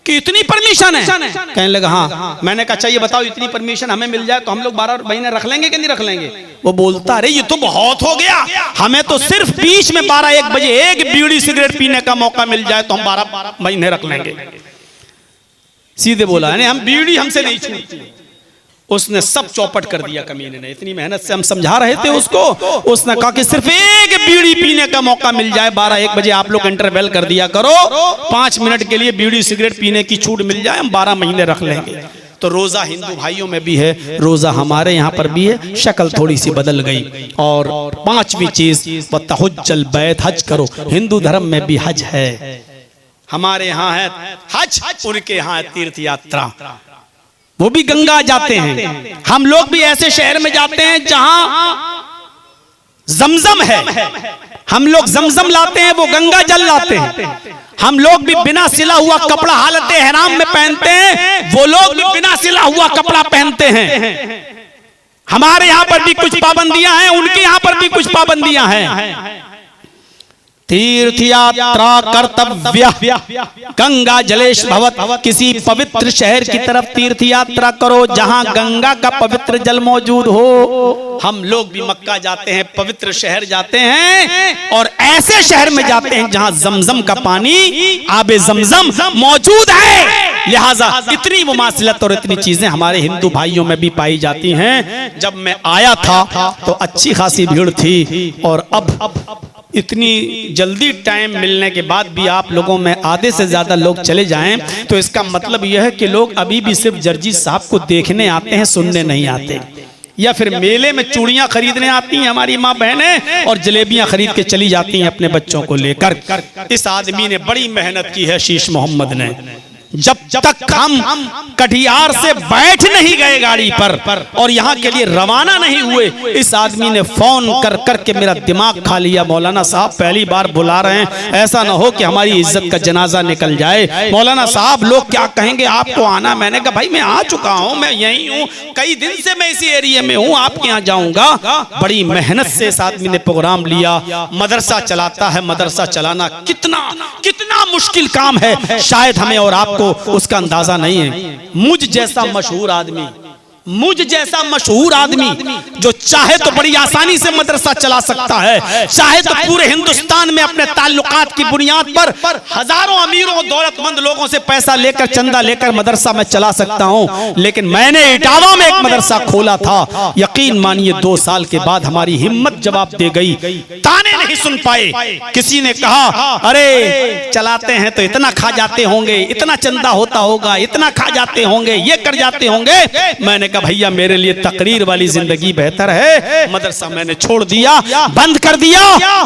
कि इतनी परमिशन है? कहने लगा हाँ। मैंने कहा अच्छा ये बताओ, इतनी परमिशन हमें मिल जाए तो हम लोग 12 महीने रख लेंगे कि नहीं रख लेंगे? वो बोलता अरे ये तो बहुत हो गया, हमें तो सिर्फ बीच में 12-1 बजे एक बीड़ी सिगरेट पीने का मौका मिल जाए तो हम 12 महीने रख लेंगे। सीधे बोला, यानी हम बीड़ी हमसे नहीं छूटती। उसने सब चौपट कर दिया कमीने ने। इतनी मेहनत से हम समझा रहे थे उसको, उसने कहा कि सिर्फ एक बीड़ी पीने का मौका मिल जाए, 12-1 बजे आप लोग इंटरवेल कर दिया करो, 5 मिनट के लिए बीड़ी सिगरेट पीने की छूट मिल जाए, हम 12 महीने रख लेंगे। तो रोजा हिंदू भाइयों में भी है, रोजा हमारे यहाँ पर भी है, शक्ल थोड़ी सी बदल गई। और 5वीं चीज, वतहुज्जल बैत, हज करो। हिंदू धर्म में भी हज है, हमारे यहाँ है हज, उनके यहाँ है तीर्थ यात्रा। वो भी गंगा जाते हैं। हम लोग भी ऐसे शहर में जाते हैं जहां जमजम है, हम लोग जमजम लाते हैं, वो गंगा जल लाते हैं। हम लोग भी बिना सिला हुआ कपड़ा हालत एहराम में पहनते हैं, वो लोग भी बिना सिला हुआ कपड़ा पहनते हैं। हमारे यहाँ पर भी कुछ पाबंदियां हैं, उनके यहाँ पर भी कुछ पाबंदियां हैं। तीर्थ यात्रा कर्तव्य गंगा जलेश भवत। किसी पवित्र शहर की तरफ तीर्थ यात्रा करो जहां गंगा का पवित्र जल मौजूद हो। हम लोग भी मक्का जाते हैं, पवित्र शहर जाते हैं, और ऐसे शहर में जाते हैं जहां जमजम का पानी, आबे जमजम मौजूद है। लिहाजा इतनी मुमासिलत और इतनी चीजें हमारे हिंदू भाइयों में भी पाई जाती हैं। जब मैं आया था तो अच्छी खासी भीड़ थी, और अब इतनी जल्दी टाइम मिलने के बाद भी आप लोगों में आधे से ज्यादा लोग चले जाएं, तो इसका मतलब यह है कि लोग अभी भी सिर्फ जर्जी साहब को देखने आते हैं, सुनने नहीं आते। या फिर मेले में चूड़ियां खरीदने आती हैं हमारी माँ बहनें, और जलेबियां खरीद के चली जाती हैं अपने बच्चों को लेकर। इस आदमी ने बड़ी मेहनत की है, शीश मोहम्मद ने। जब तक हम कटिहार से बैठ नहीं गए गाड़ी पर और यहाँ के लिए रवाना नहीं हुए, इस आदमी ने फोन कर करके मेरा दिमाग खा लिया। मौलाना साहब पहली बार बुला रहे हैं, ऐसा ना हो कि हमारी इज्जत का जनाजा निकल जाए। मौलाना साहब लोग क्या कहेंगे, आपको आना। मैंने कहा भाई मैं आ चुका हूँ, मैं यही हूँ, कई दिन से मैं इसी एरिया में हूँ, आपके यहाँ जाऊंगा। बड़ी मेहनत से इस आदमी ने प्रोग्राम लिया। मदरसा चलाता है, मदरसा चलाना कितना कितना मुश्किल काम है, शायद हमें और आपको उसका अंदाजा नहीं है। मुझ जैसा मशहूर आदमी, मुझ जैसा मशहूर आदमी जो चाहे तो बड़ी आसानी से मदरसा चला सकता है, चाहे तो पूरे हिंदुस्तान में अपने ताल्लुकात की बुनियाद पर हजारों अमीरों दौलतमंद लोगों से पैसा लेकर, चंदा लेकर मदरसा में चला सकता हूं। लेकिन मैंने इटावा में एक मदरसा खोला था। यकीन मानिए 2 साल के बाद हमारी हिम्मत जवाब दे गई। ताने नहीं सुन पाए। किसी ने कहा अरे चलाते हैं तो इतना खा जाते होंगे, इतना चंदा होता होगा, इतना खा जाते होंगे, ये कर जाते होंगे। मैंने कहा भैया मेरे लिए तकरीर वाली जिंदगी बेहतर है। मदरसा मैंने छोड़ दिया, बंद कर दिया।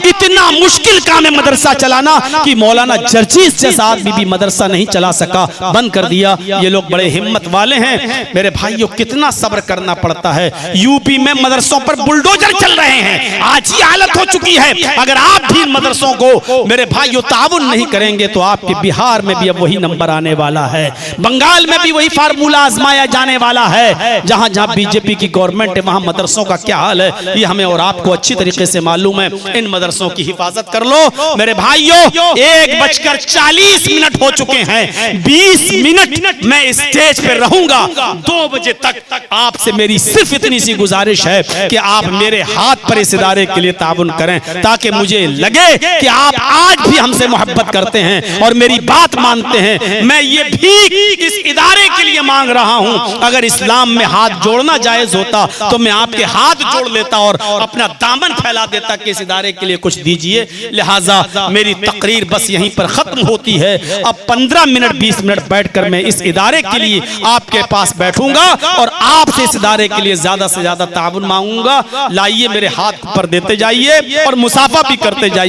इतना मुश्किल काम है मदरसा चलाना कि मौलाना जर्जीस जैसा आदमी भी मदरसा नहीं चला सका, बंद कर दिया। ये लोग बड़े हिम्मत वाले हैं। मेरे भाइयों कितना सब्र करना पड़ता है। यूपी में मदरसों पर बुलडोजर चल रहे हैं, आज ही हालत हो चुकी है। अगर आप भी मदरसों को मेरे भाइयों ताउन नहीं करेंगे तो आपके बिहार में भी अब वही नंबर आने वाला है, बंगाल में भी वही फार्मूला आजमाया जाने वाला है। जहां जहां बीजेपी की गवर्नमेंट है वहां मदरसों का क्या हाल है, ये हमें और आपको अच्छी तरीके से मालूम है। इन मदरसों की हिफाजत कर लो मेरे भाइयों। 1:40 हो चुके हैं, 20 मिनट मैं स्टेज पे रहूंगा। 2 बजे तक आपसे मेरी सिर्फ इतनी सी गुजारिश है कि आप मेरे हाथ पर इस इदारे के लिए ताउन करें, ताकि मुझे लगे कि आप आज भी हमसे मोहब्बत करते हैं और मेरी बात मानते हैं। मैं ये भी इस इदारे के लिए मांग रहा हूं, अगर इस्लाम में हाथ जोड़ना जायज होता तो मैं आपके हाथ जोड़ लेता और अपना दामन फैला देता कि इस इदारे के लिए कुछ दीजिए। लिहाजा मेरी तकरीर बस यहीं पर खत्म होती है। अब 15 मिनट 20 मिनट बैठकर मैं इस इदारे के लिए आपके पास बैठूंगा और आपसे इस इदारे के लिए ज्यादा से ज्यादा ताउन मांगूंगा। लाइए मेरे हाथ पर देते जाइए और मुसाफा भी करते जाइए।